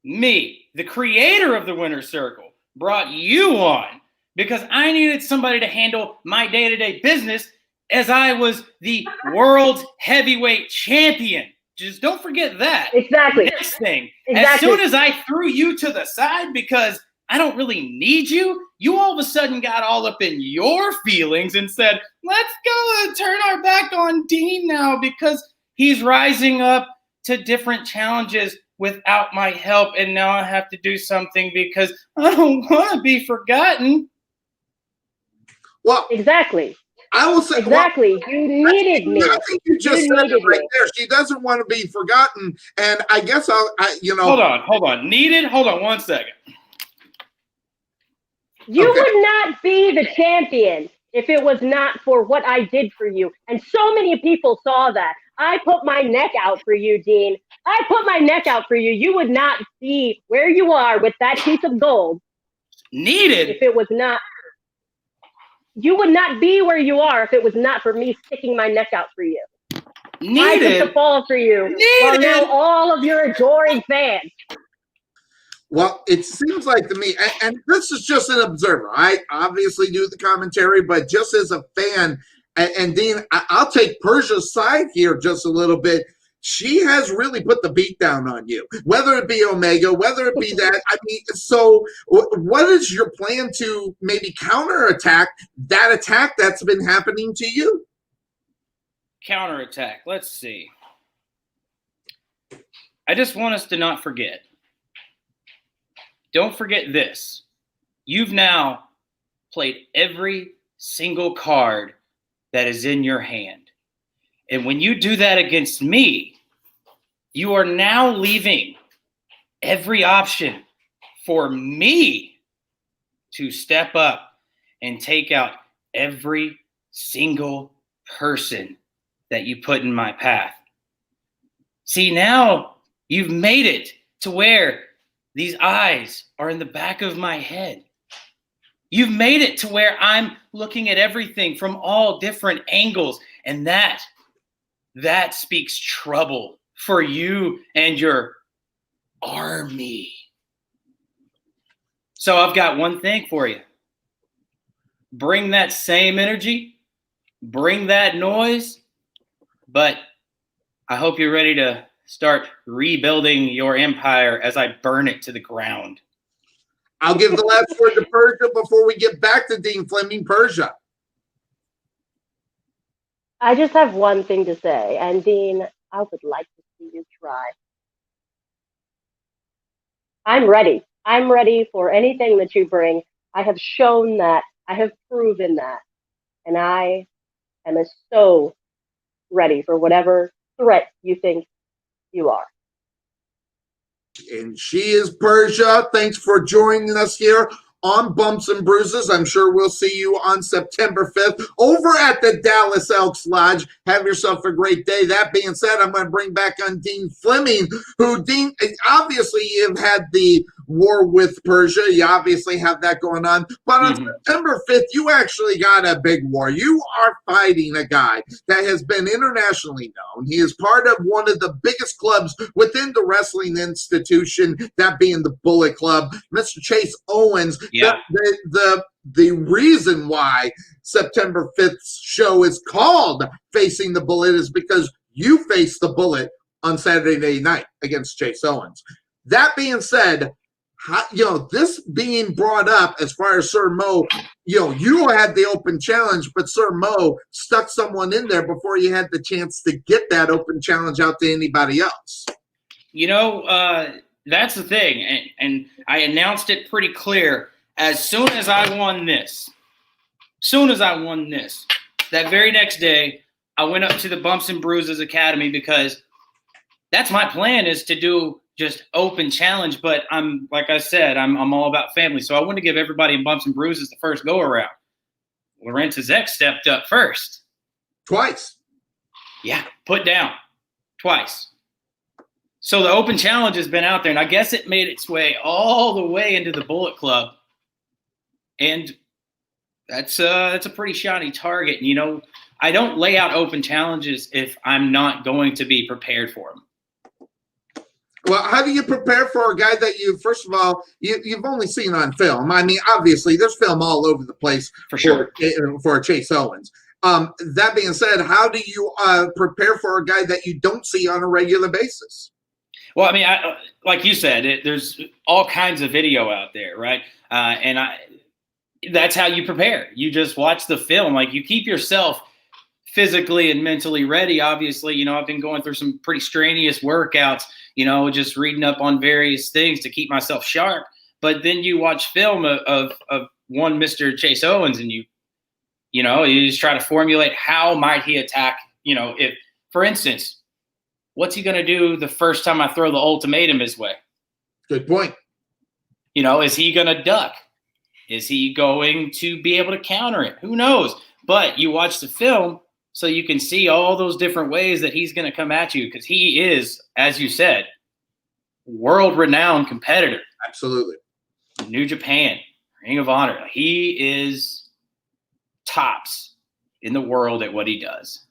the creator of the Winner's Circle, brought you on because I needed somebody to handle my day-to-day business as I was the world heavyweight champion. Just don't forget that. Exactly. Next thing, exactly. As soon as I threw you to the side because I don't really need you, you all of a sudden got all up in your feelings and said, let's go and turn our back on Dean now because he's rising up to different challenges without my help, and now I have to do something because I don't want to be forgotten. Well, exactly. I will say exactly. Well, you needed me. I think you just said it right there. She doesn't want to be forgotten, and I guess Hold on. Needed. Hold on 1 second. You would not be the champion if it was not for what I did for you, and so many people saw that. I put my neck out for you, Dean. I put my neck out for you. You would not be where you are with that piece of gold. Needed. If it was not. You would not be where you are if it was not for me sticking my neck out for you. Needed. I took the fall for you. Needed. While now all of your adoring fans. Well, it seems like to me, and this is just an observer. I obviously do the commentary, but just as a fan, and Dean, I'll take Persia's side here just a little bit. She has really put the beat down on you, whether it be Omega, whether it be that. I mean, so what is your plan to maybe counterattack that attack that's been happening to you? Counterattack. Let's see. I just want us to not forget. Don't forget this. You've now played every single card that is in your hand. And when you do that against me, you are now leaving every option for me to step up and take out every single person that you put in my path. See, now you've made it to where these eyes are in the back of my head. You've made it to where I'm looking at everything from all different angles, and that speaks trouble for you and your army. So I've got one thing for you. Bring that same energy, bring that noise, but I hope you're ready to start rebuilding your empire as I burn it to the ground. I'll give the last word to Persia before we get back to Dean Fleming. Persia. I just have one thing to say, and Dean, I would like to see you try. I'm ready. I'm ready for anything that you bring. I have shown that. I have proven that. And I am so ready for whatever threat you think you are. And she is Persia. Thanks for joining us here on Bumps and Bruises. I'm sure we'll see you on September 5th over at the Dallas Elks Lodge. Have yourself a great day. That being said, I'm going to bring back on Dean Fleming, who, Dean, obviously you've had the war with Persia. You obviously have that going on. But on September 5th, you actually got a big war. You are fighting a guy that has been internationally known. He is part of one of the biggest clubs within the wrestling institution, that being the Bullet Club, Mr. Chase Owens. Yeah. The reason why September 5th's show is called Facing the Bullet is because you faced the Bullet on Saturday night against Chase Owens. That being said, this being brought up as far as Sir Mo, you had the open challenge, but Sir Mo stuck someone in there before you had the chance to get that open challenge out to anybody else. That's the thing, and I announced it pretty clear. As soon as I won this, that very next day, I went up to the Bumps and Bruises Academy because that's my plan, is to do just open challenge. But like I said, I'm all about family. So I want to give everybody in Bumps and Bruises the first go around. Lawrence's ex stepped up first. Twice. Yeah, put down twice. So the open challenge has been out there, and I guess it made its way all the way into the Bullet Club. And that's a pretty shiny target. And, I don't lay out open challenges if I'm not going to be prepared for them. Well, how do you prepare for a guy that first of all, you've only seen on film? I mean, obviously, there's film all over the place for sure for Chase Owens. That being said, how do you prepare for a guy that you don't see on a regular basis? Well, I mean, like you said, there's all kinds of video out there, right? That's how you prepare. You just watch the film. Like, you keep yourself physically and mentally ready. Obviously, I've been going through some pretty strenuous workouts, just reading up on various things to keep myself sharp. But then you watch film of one Mr. Chase Owens, and you just try to formulate how might he attack, if, for instance, what's he going to do the first time I throw the ultimatum his way? Good point. Is he going to duck? Is he going to be able to counter it? Who knows? But you watch the film so you can see all those different ways that he's going to come at you, because he is, as you said, world-renowned competitor. Absolutely. New Japan, Ring of Honor. He is tops in the world at what he does.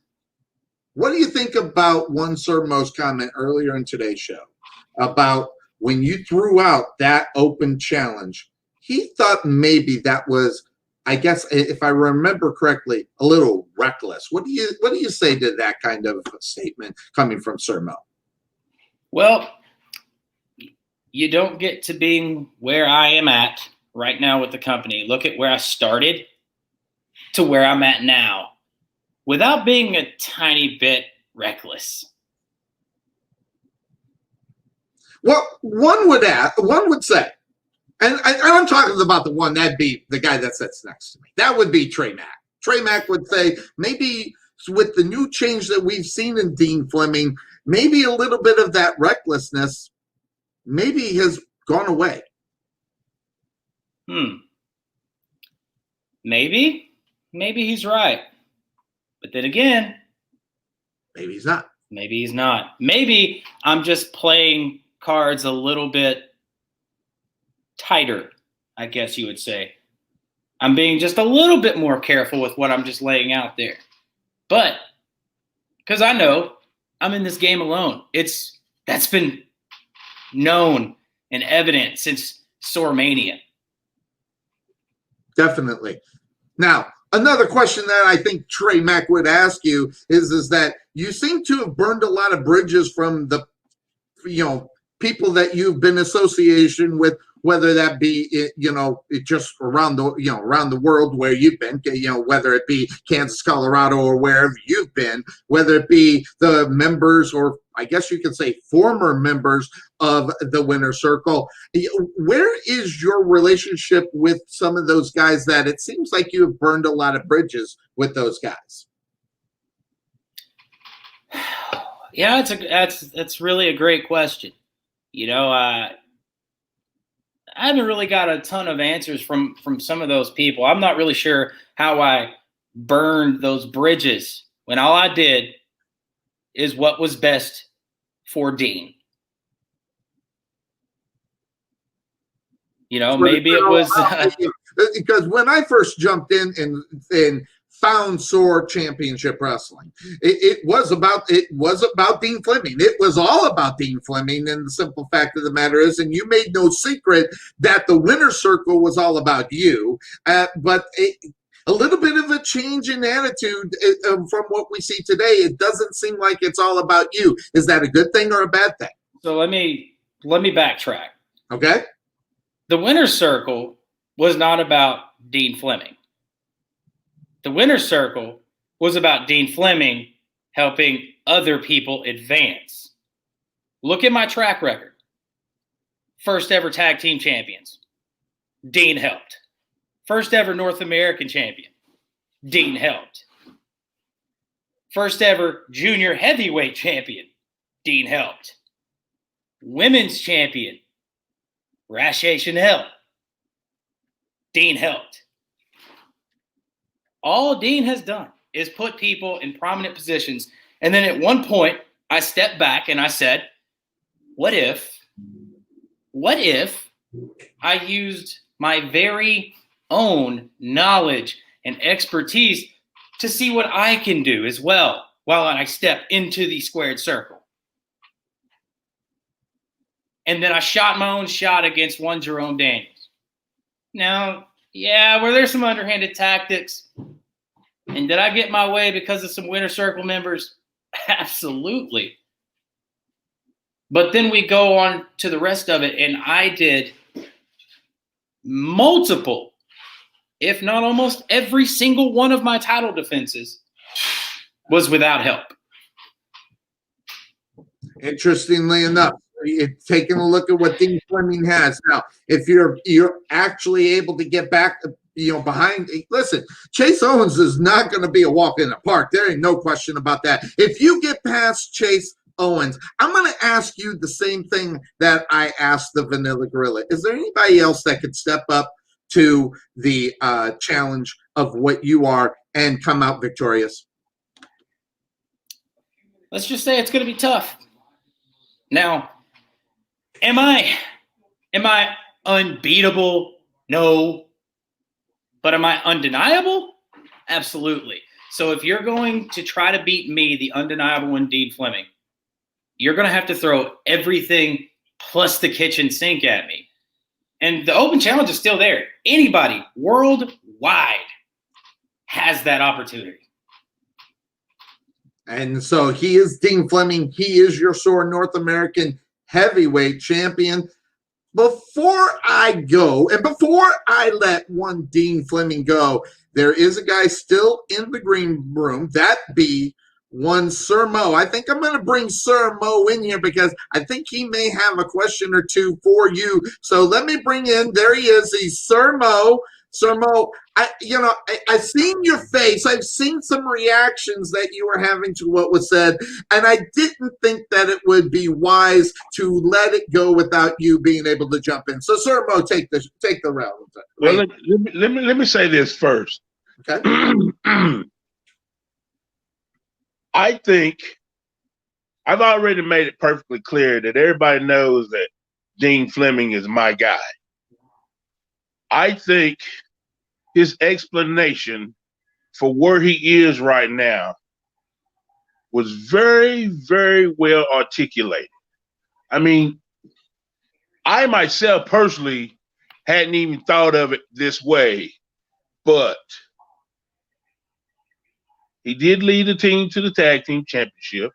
What do you think about one Sir Mo's comment earlier in today's show about when you threw out that open challenge? He thought maybe that was, I guess, if I remember correctly, a little reckless. What do you say to that kind of statement coming from Sir Mo? Well, you don't get to being where I am at right now with the company. Look at where I started to where I'm at now without being a tiny bit reckless. Well, one would say, and I'm talking about the one, that'd be the guy that sits next to me. That would be Trey Mack. Trey Mack would say, maybe with the new change that we've seen in Dean Fleming, maybe a little bit of that recklessness maybe has gone away. Maybe he's right. But then again, maybe he's not. Maybe he's not. Maybe I'm just playing cards a little bit tighter, I guess you would say. I'm being just a little bit more careful with what I'm just laying out there. But because I know I'm in this game alone. That's been known and evident since SOAR Mania. Definitely. Now, another question that I think Trey Mack would ask you is that you seem to have burned a lot of bridges from the, people that you've been association with, whether that be, just around the world where you've been, whether it be Kansas, Colorado, or wherever you've been, whether it be the members, or I guess you could say former members of the Winner Circle. Where is your relationship with some of those guys that it seems like you have burned a lot of bridges with those guys? Yeah, that's really a great question. I haven't really got a ton of answers from some of those people. I'm not really sure how I burned those bridges when all I did is what was best for Dean. Maybe it was because when I first jumped in and found SOAR Championship Wrestling, it was about Dean Fleming. It was all about Dean Fleming, and the simple fact of the matter is, and you made no secret that the Winner Circle was all about you, but a little bit of a change in attitude from what we see today. It doesn't seem like it's all about you. Is that a good thing or a bad thing? So let me backtrack. Okay. The Winner Circle was not about Dean Fleming. The Winner Circle was about Dean Fleming helping other people advance. Look at my track record. First ever tag team champions. Dean helped. First ever North American champion. Dean helped. First ever junior heavyweight champion. Dean helped. Women's champion. Rache Chanel. Dean helped. All Dean has done is put people in prominent positions. And then at one point, I stepped back and I said, what if I used my very own knowledge and expertise to see what I can do as well while I step into the squared circle? And then I shot my own shot against one Jerome Daniels. Now, yeah, were there some underhanded tactics? And did I get my way because of some Winner Circle members? Absolutely. But then we go on to the rest of it, and I did multiple, if not almost every single one of my title defenses was without help. Interestingly enough, taking a look at what Dean Fleming has now, if you're actually able to get back, behind. Listen, Chase Owens is not going to be a walk in the park. There ain't no question about that. If you get past Chase Owens, I'm going to ask you the same thing that I asked the Vanilla Gorilla. Is there anybody else that could step up to the challenge of what you are and come out victorious? Let's just say it's going to be tough. Now, am I unbeatable? No. But am I undeniable? Absolutely. So if you're going to try to beat me, the undeniable one, Dean Fleming, you're going to have to throw everything plus the kitchen sink at me. And the open challenge is still there. Anybody worldwide has that opportunity. And so he is Dean Fleming. He is your SOAR North American heavyweight champion. Before I go, and before I let one Dean Fleming go, there is a guy still in the green room. That be one Sir Mo. I think I'm going to bring Sir Mo in here because I think he may have a question or two for you. So let me bring in, there he is. He's Sir Mo. Sir Mo, I've seen your face. I've seen some reactions that you were having to what was said, and I didn't think that it would be wise to let it go without you being able to jump in. So, Sir Mo, take the round. Well, let me say this first. Okay. I think I've already made it perfectly clear that everybody knows that Dean Fleming is my guy. I think his explanation for where he is right now was very, very well articulated. I mean, I myself personally hadn't even thought of it this way but he did lead the team to the tag team championship.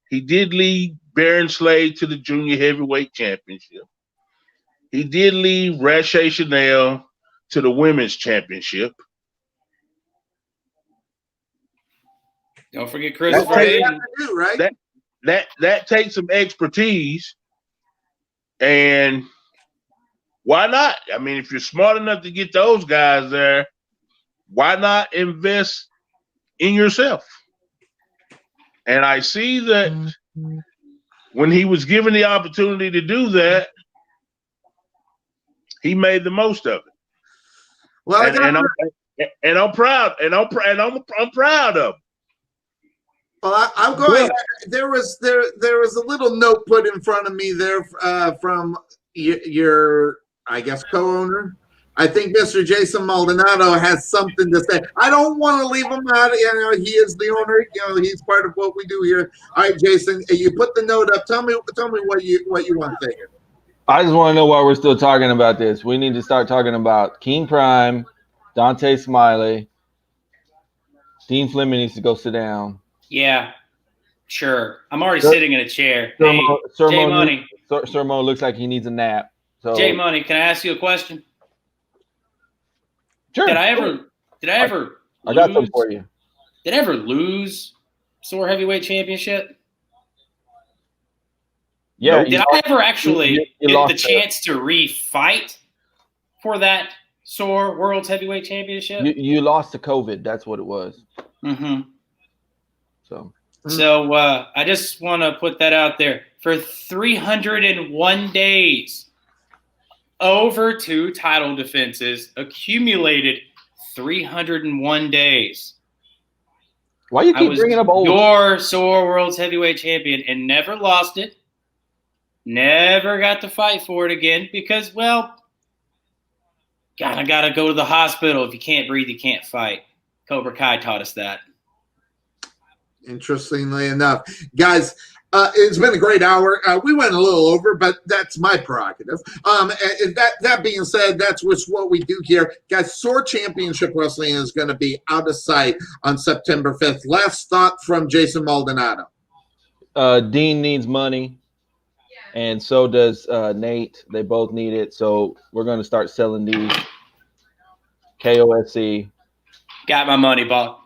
He did lead Baron Slade to the junior heavyweight championship. He did lead Rache Chanel to the women's championship. Don't forget Christopher Hayden. Right? That takes some expertise, and why not? I mean, if you're smart enough to get those guys there, why not invest in yourself? And I see that when he was given the opportunity to do that, he made the most of it. Well, I'm proud, I'm proud of him. Well, I'm going. There was a little note put in front of me there from your, I guess, co-owner. I think Mr. Jason Maldonado has something to say. I don't want to leave him out. You know, he is the owner. You know, he's part of what we do here. All right, Jason, you put the note up. Tell me what you want to say here. I just want to know why we're still talking about this. We need to start talking about King Prime, Dontae Smiley. Dean Fleming needs to go sit down. Yeah, sure. I'm already sitting in a chair. Hey, Jay Money. Sir Mo looks like he needs a nap. So Jay Money, can I ask you a question? Sure. Did I ever I got some for you. Did I ever lose SOAR Heavyweight Championship? Yeah. Did I ever actually you get the chance to refight for that SOAR World's Heavyweight Championship? You lost to COVID. That's what it was. Mm-hmm. So I just want to put that out there. For 301 days, over 2 title defenses, accumulated 301 days. Why you keep bringing up old? Your SOAR World's Heavyweight Champion and never lost it. Never got to fight for it again because, well, gotta go to the hospital. If you can't breathe, you can't fight. Cobra Kai taught us that. Interestingly enough, guys, it's been a great hour. We went a little over, but that's my prerogative. And that being said, that's what we do here. Guys, SOAR Championship Wrestling is going to be out of sight on September 5th. Last thought from Jason Maldonado. Dean needs money, and so does Nate. They both need it, so we're going to start selling these. KOSC. Got my money, Bob.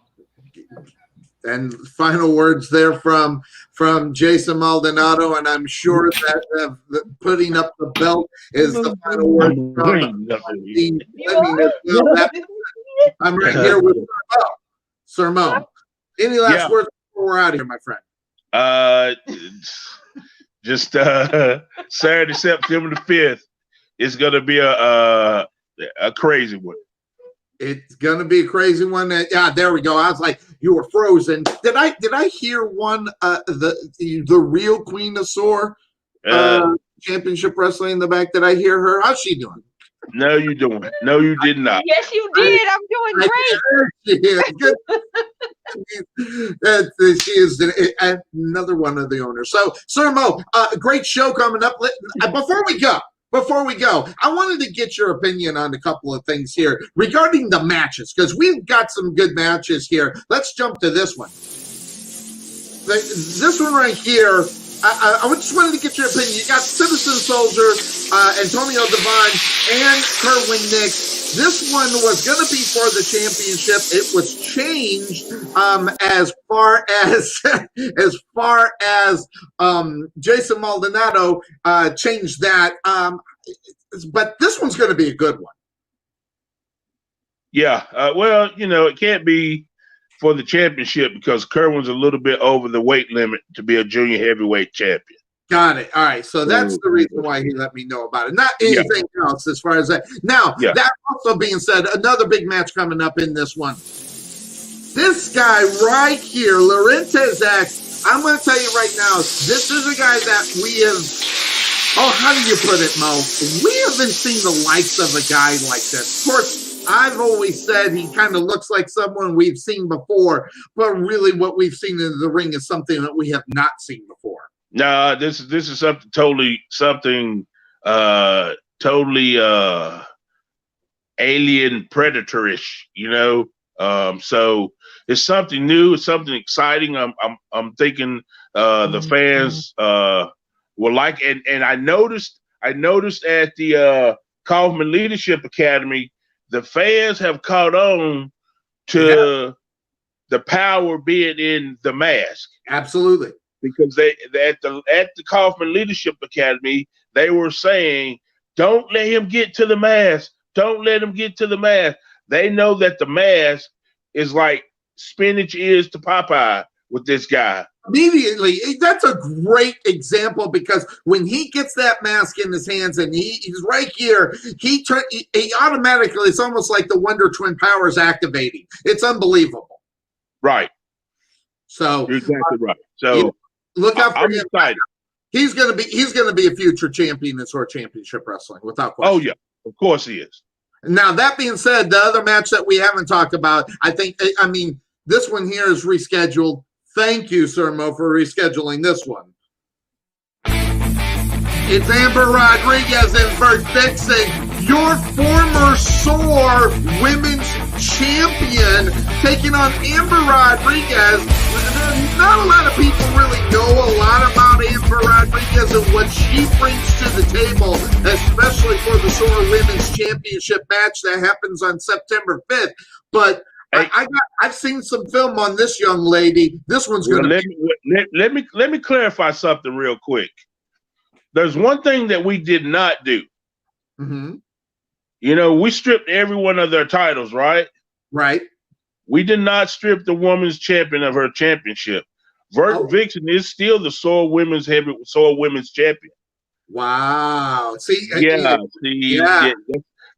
And final words there from Jason Maldonado, and I'm sure that putting up the belt is the final word from Dean Fleming. I'm right here with Sir Mo. Any last words before we're out of here, my friend? Just Saturday, September the 5th. It's going to be a crazy one. It's gonna be a crazy one. Yeah, there we go. I was like, you were frozen. Did I hear one? The real Queen of SOAR Championship Wrestling in the back. Did I hear her? How's she doing? No, you don't. No, you did not. Yes, you did. I'm doing great. She is another one of the owners. So, Sir Mo, great show coming up. Before we go, I wanted to get your opinion on a couple of things here regarding the matches, because we've got some good matches here. Let's jump to this one. This one right here, I just wanted to get your opinion. You got Citizen Soldier, Antonio Devine, and Kerwin Nick. This one was going to be for the championship. It was changed as far as Jason Maldonado changed that. But this one's going to be a good one. Yeah. Well, it can't be for the championship because Kerwin's a little bit over the weight limit to be a junior heavyweight champion. Got it. All right. So that's the reason why he let me know about it. Not anything else as far as that. Now, that also being said, another big match coming up in this one. This guy right here, Laurentez X, I'm going to tell you right now, this is a guy that we have, how do you put it, Mo? We haven't seen the likes of a guy like this. Of course, I've always said he kind of looks like someone we've seen before, but really what we've seen in the ring is something that we have not seen before. No, this is something totally alien predatorish, so it's something new, it's something exciting. I'm thinking the fans will like, and I noticed at the Kaufman Leadership Academy, the fans have caught on to the power being in the mask. Absolutely. Because they at the Kaufman Leadership Academy, they were saying, don't let him get to the mask. Don't let him get to the mask. They know that the mask is like spinach is to Popeye with this guy. Immediately, that's a great example, because when he gets that mask in his hands and he's right here, he automatically, it's almost like the Wonder Twin powers activating. It's unbelievable. Right. So you're exactly right. So look out for I'm him. excited. He's gonna be a future champion in SOAR Championship Wrestling, without question. Oh yeah, of course he is. Now, that being said, the other match that we haven't talked about, I mean, this one here is rescheduled. Thank you, Sir Mo, for rescheduling this one. It's Amber Rodriguez and Bert Dixon, your former SOAR Women's Champion, taking on Amber Rodriguez. Not a lot of people really know a lot about Amber Rodriguez and what she brings to the table, especially for the SOAR Women's Championship match that happens on September 5th. But I've seen some film on this young lady. This one's going to let me clarify something real quick. There's one thing that we did not do. Mm-hmm. We stripped every one of their titles, right? Right. We did not strip the women's champion of her championship. Vert Vixen is still the SOAR Women's Champion. Wow. See,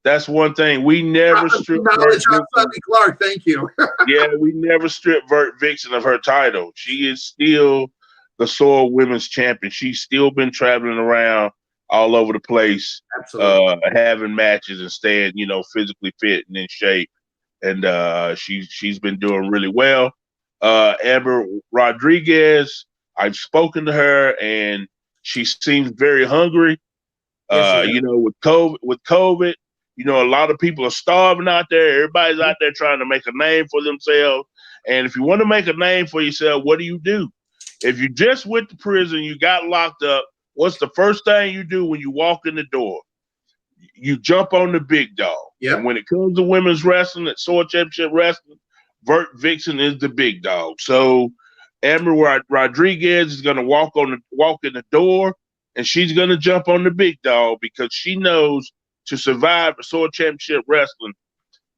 that's one thing. We never stripped knowledge on Sonny Clark. Thank you. We never stripped Vert Vixen of her title. She is still the SOAR Women's Champion. She's still been traveling around all over the place, having matches and staying, physically fit and in shape. And she's been doing really well. Amber Rodriguez, I've spoken to her, and she seems very hungry. With COVID, a lot of people are starving out there. Everybody's out there trying to make a name for themselves. And if you want to make a name for yourself, what do? If you just went to prison, you got locked up, what's the first thing you do when you walk in the door? You jump on the big dog. Yep. And when it comes to women's wrestling at SOAR Championship Wrestling, Vert Vixen is the big dog. So Amber Rodriguez is going to walk in the door, and she's going to jump on the big dog, because she knows to survive at SOAR Championship Wrestling,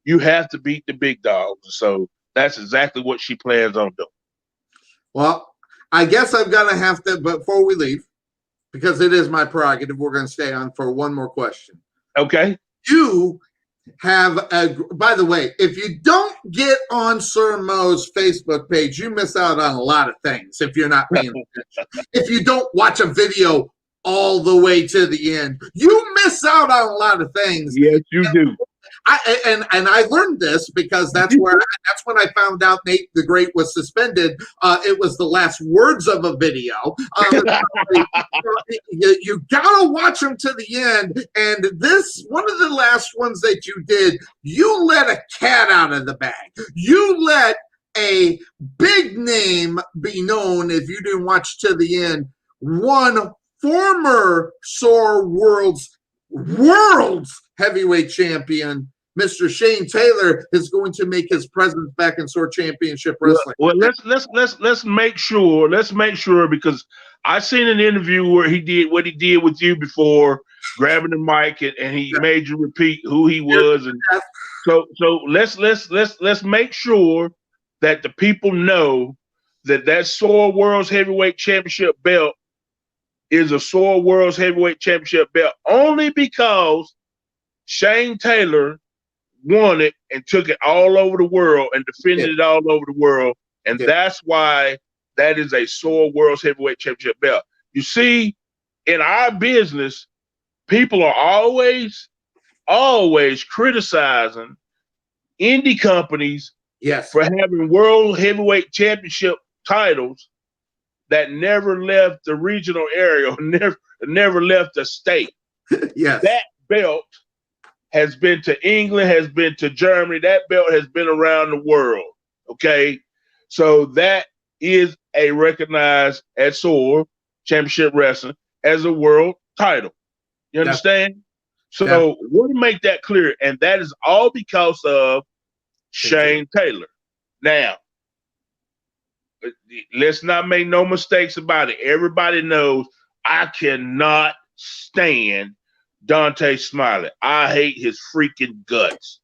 you have to beat the big dogs. So that's exactly what she plans on doing. Well, I guess I'm going to have to, before we leave, because it is my prerogative, we're going to stay on for one more question. Okay. You have by the way, if you don't get on Sir Mo's Facebook page, you miss out on a lot of things if you're not paying attention. If you don't watch a video all the way to the end, you miss out on a lot of things. Yes, you do. I learned this because that's when I found out Nate the Great was suspended. It was the last words of a video. You gotta watch them to the end. And this one of the last ones that you did, you let a cat out of the bag. You let a big name be known, if you didn't watch to the end. One former SOAR World's heavyweight champion, Mr. Shane Taylor, is going to make his presence back in SOAR Championship Wrestling. Well, let's make sure. Let's make sure, because I seen an interview where he did what he did with you before, grabbing the mic and he made you repeat who he was, and so let's make sure that the people know that SOAR World's Heavyweight Championship belt is a SOAR World's Heavyweight Championship belt only because Shane Taylor won it and took it all over the world and defended it all over the world. And that's why that is a SOAR World's Heavyweight Championship belt. You see, in our business, people are always criticizing indie companies for having World Heavyweight Championship titles that never left the regional area or never left the state. Yes. That belt has been to England, has been to Germany. That belt has been around the world. Okay. So that is a recognized at SOAR Championship Wrestling as a world title. You understand? So want to make that clear. And that is all because of Shane Taylor. Now, let's not make no mistakes about it. Everybody knows I cannot stand Dontae Smiley. I hate his freaking guts.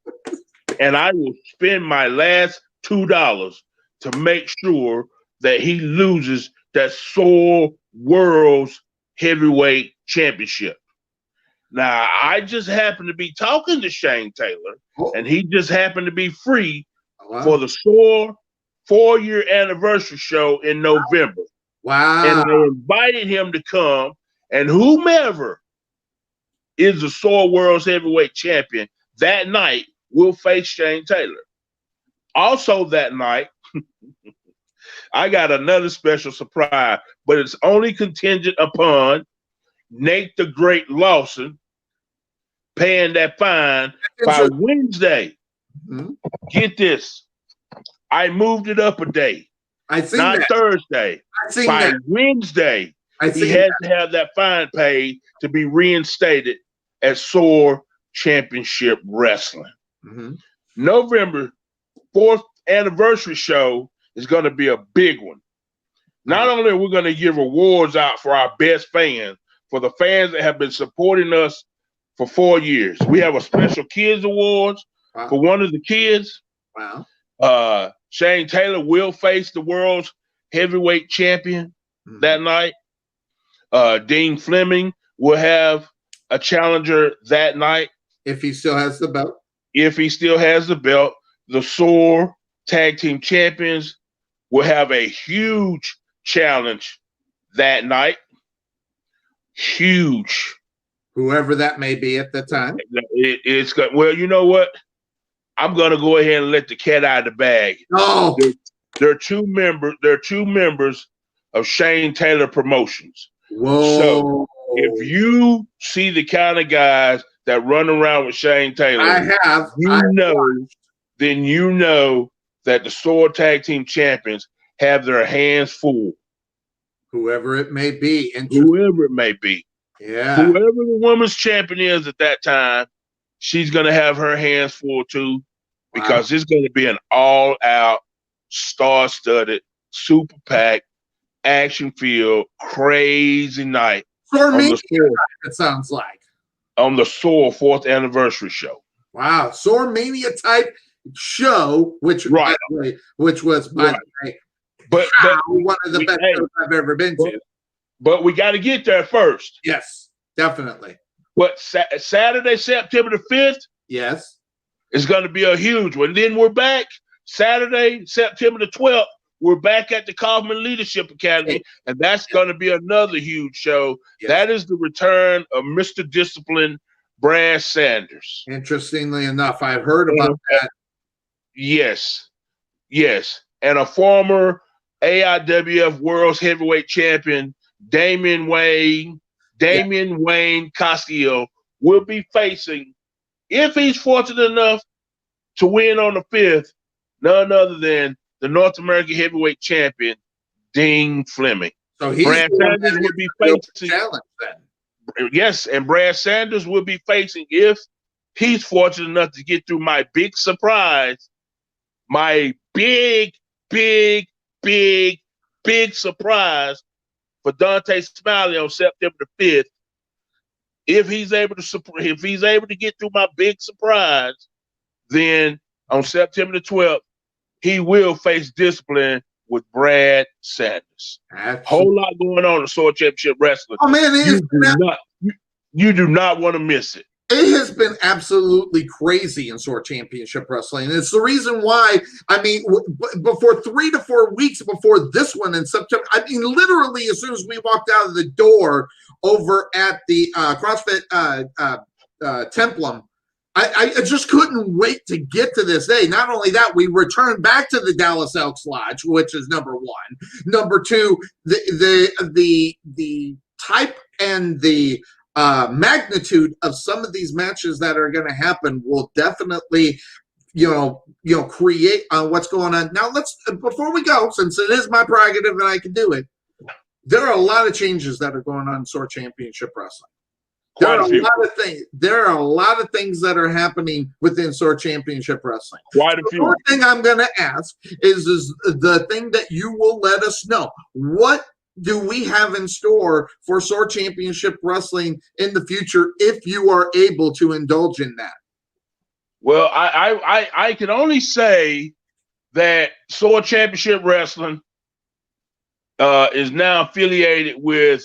And I will spend my last $2 to make sure that he loses that SOAR World's Heavyweight Championship. Now, I just happened to be talking to Shane Taylor, and he just happened to be free for the SOAR 4-year anniversary show in November. Wow. And I invited him to come, and whomever is the SOAR World's Heavyweight Champion that night will face Shane Taylor. Also that night, I got another special surprise, but it's only contingent upon Nate the Great Lawson paying that fine by Wednesday. Mm-hmm. Get this. I moved it up a day. Not Thursday. By Wednesday, he had to have that fine paid to be reinstated at SOAR Championship Wrestling. Mm-hmm. November 4th anniversary show is going to be a big one. Not only are we going to give awards out for our best fans, for the fans that have been supporting us for 4 years. We have a special kids awards for one of the kids. Wow. Shane Taylor will face the world's heavyweight champion that night. Dean Fleming will have a challenger that night. If he still has the belt. If he still has the belt. The SOAR Tag Team Champions will have a huge challenge that night. Huge. Whoever that may be at the time. It's good. Well, you know what? I'm going to go ahead and let the cat out of the bag. Oh. There are two members of Shane Taylor Promotions. Whoa. So if you see the kind of guys that run around with Shane Taylor, then you know that the SOAR Tag Team Champions have their hands full. Whoever it may be. Whoever it may be. Yeah. Whoever the women's champion is at that time, she's going to have her hands full too, because it's going to be an all-out, star-studded, super packed, action-filled, crazy night. It sounds like. On the SOAR 4th anniversary show. Wow. SOAR Mania type show, which was, by the way, but one of the best shows I've ever been to. But we got to get there first. Yes, definitely. What, Saturday, September the 5th? Yes. It's going to be a huge one. Then we're back Saturday, September the 12th. We're back at the Kaufman Leadership Academy, and that's going to be another huge show. Yes. That is the return of Mr. Discipline, Brad Sanders. Interestingly enough, I heard about that. Yes. And a former AIWF World's Heavyweight Champion, Damian Wayne Castillo, will be facing, if he's fortunate enough to win on the 5th, none other than the North American Heavyweight Champion, Dean Fleming. So Brad Sanders will be facing challenge then. Yes, and Brad Sanders will be facing, if he's fortunate enough to get through my big surprise, my big surprise for Dontae Smiley on September the 5th. If he's able to get through my big surprise, then on September the 12th, he will face discipline with Brad Sanders. Whole lot going on in SOAR Championship Wrestling. Oh man, you do not want to miss it. It has been absolutely crazy in SOAR Championship Wrestling. And it's the reason why, I mean, before 3 to 4 weeks before this one in September, I mean, literally as soon as we walked out of the door over at the CrossFit Templum, I just couldn't wait to get to this day. Not only that, we returned back to the Dallas Elks Lodge, which is number one. Number two, the type and the magnitude of some of these matches that are going to happen will definitely, create what's going on. Now, before we go, since it is my prerogative and I can do it, there are a lot of changes that are going on in SOAR Championship Wrestling. There are a lot of things that are happening within SOAR Championship Wrestling. Quite a few. The one thing I'm going to ask is the thing that you will let us know. What do we have in store for SOAR Championship Wrestling in the future if you are able to indulge in that? Well, I can only say that SOAR Championship Wrestling is now affiliated with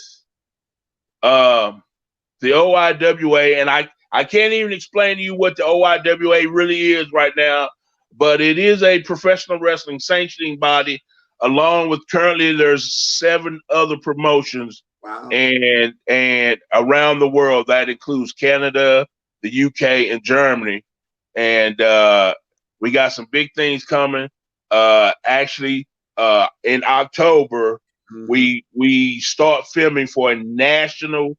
the OIWA, and I can't even explain to you what the OIWA really is right now, but it is a professional wrestling sanctioning body, along with currently there's 7 other promotions. Wow. and around the world. That includes Canada, the UK, and Germany. And we got some big things coming. Actually, in October, we start filming for a national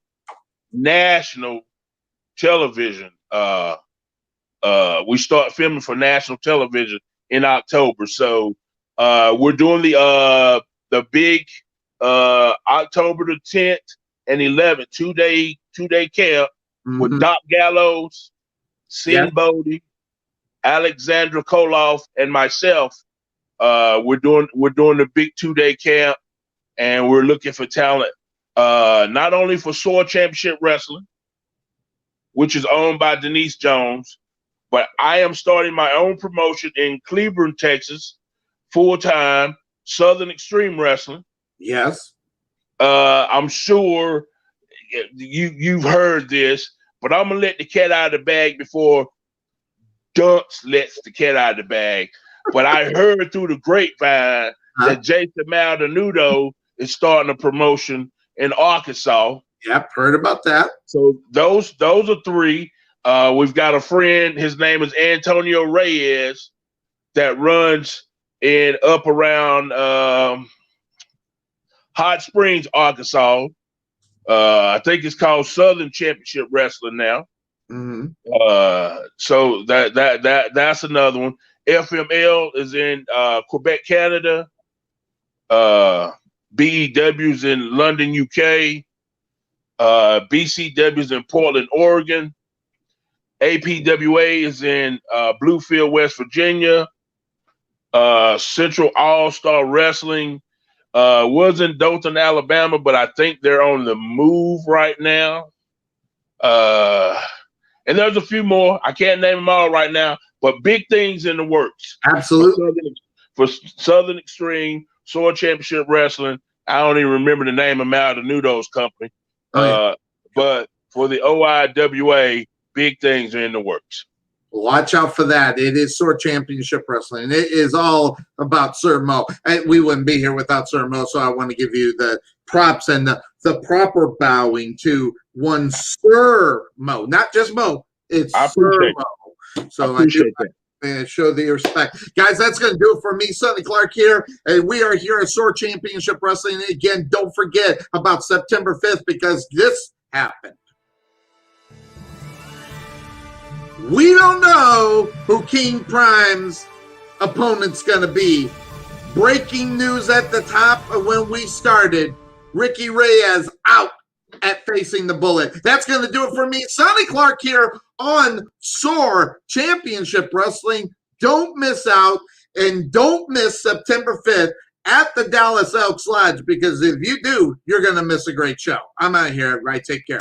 television. We start filming for national television in October. So we're doing the big October the 10th and 11th two-day camp with Doc Gallows, Sin Bodie, Alexandra Koloff, and myself. We're doing the big 2-day camp, and we're looking for talent. Not only for SOAR Championship Wrestling, which is owned by Denise Jones, but I am starting my own promotion in Cleveland, Texas, full-time, Southern Extreme Wrestling. Yes. I'm sure you've heard this, but I'm going to let the cat out of the bag before Dunce lets the cat out of the bag. But I heard through the grapevine that Jason Maldonado is starting a promotion in Arkansas. Yep, heard about that. So those are 3. We've got a friend, his name is Antonio Reyes, that runs up around Hot Springs, Arkansas. I think it's called Southern Championship Wrestling now. So that's another one. FML is in Quebec, Canada. BEW's in London, UK. BCW's in Portland, Oregon. APWA is in Bluefield, West Virginia. Central All-Star Wrestling was in Dothan, Alabama, but I think they're on the move right now. And there's a few more. I can't name them all right now, but big things in the works. Absolutely. For Southern Extreme, SOAR Championship Wrestling. I don't even remember the name of Maldonado's company. But for the OIWA, big things are in the works. Watch out for that. It is SOAR Championship Wrestling. It is all about Sir Mo. We wouldn't be here without Sir Mo, so I want to give you the props and the proper bowing to one Sir Mo. Not just Mo. It's Sir Mo. So I appreciate that. And show the respect. Guys, that's going to do it for me, Sonny Clark here. And we are here at SOAR Championship Wrestling. And again, don't forget about September 5th because this happened. We don't know who King Prime's opponent's going to be. Breaking news at the top of when we started. Ricky Reyes out at Facing the Bullet. That's going to do it for me, Sonny Clark here on SOAR Championship Wrestling. Don't miss out and don't miss September 5th at the Dallas Elks Lodge because if you do, you're going to miss a great show. I'm out of here. Right. Take care.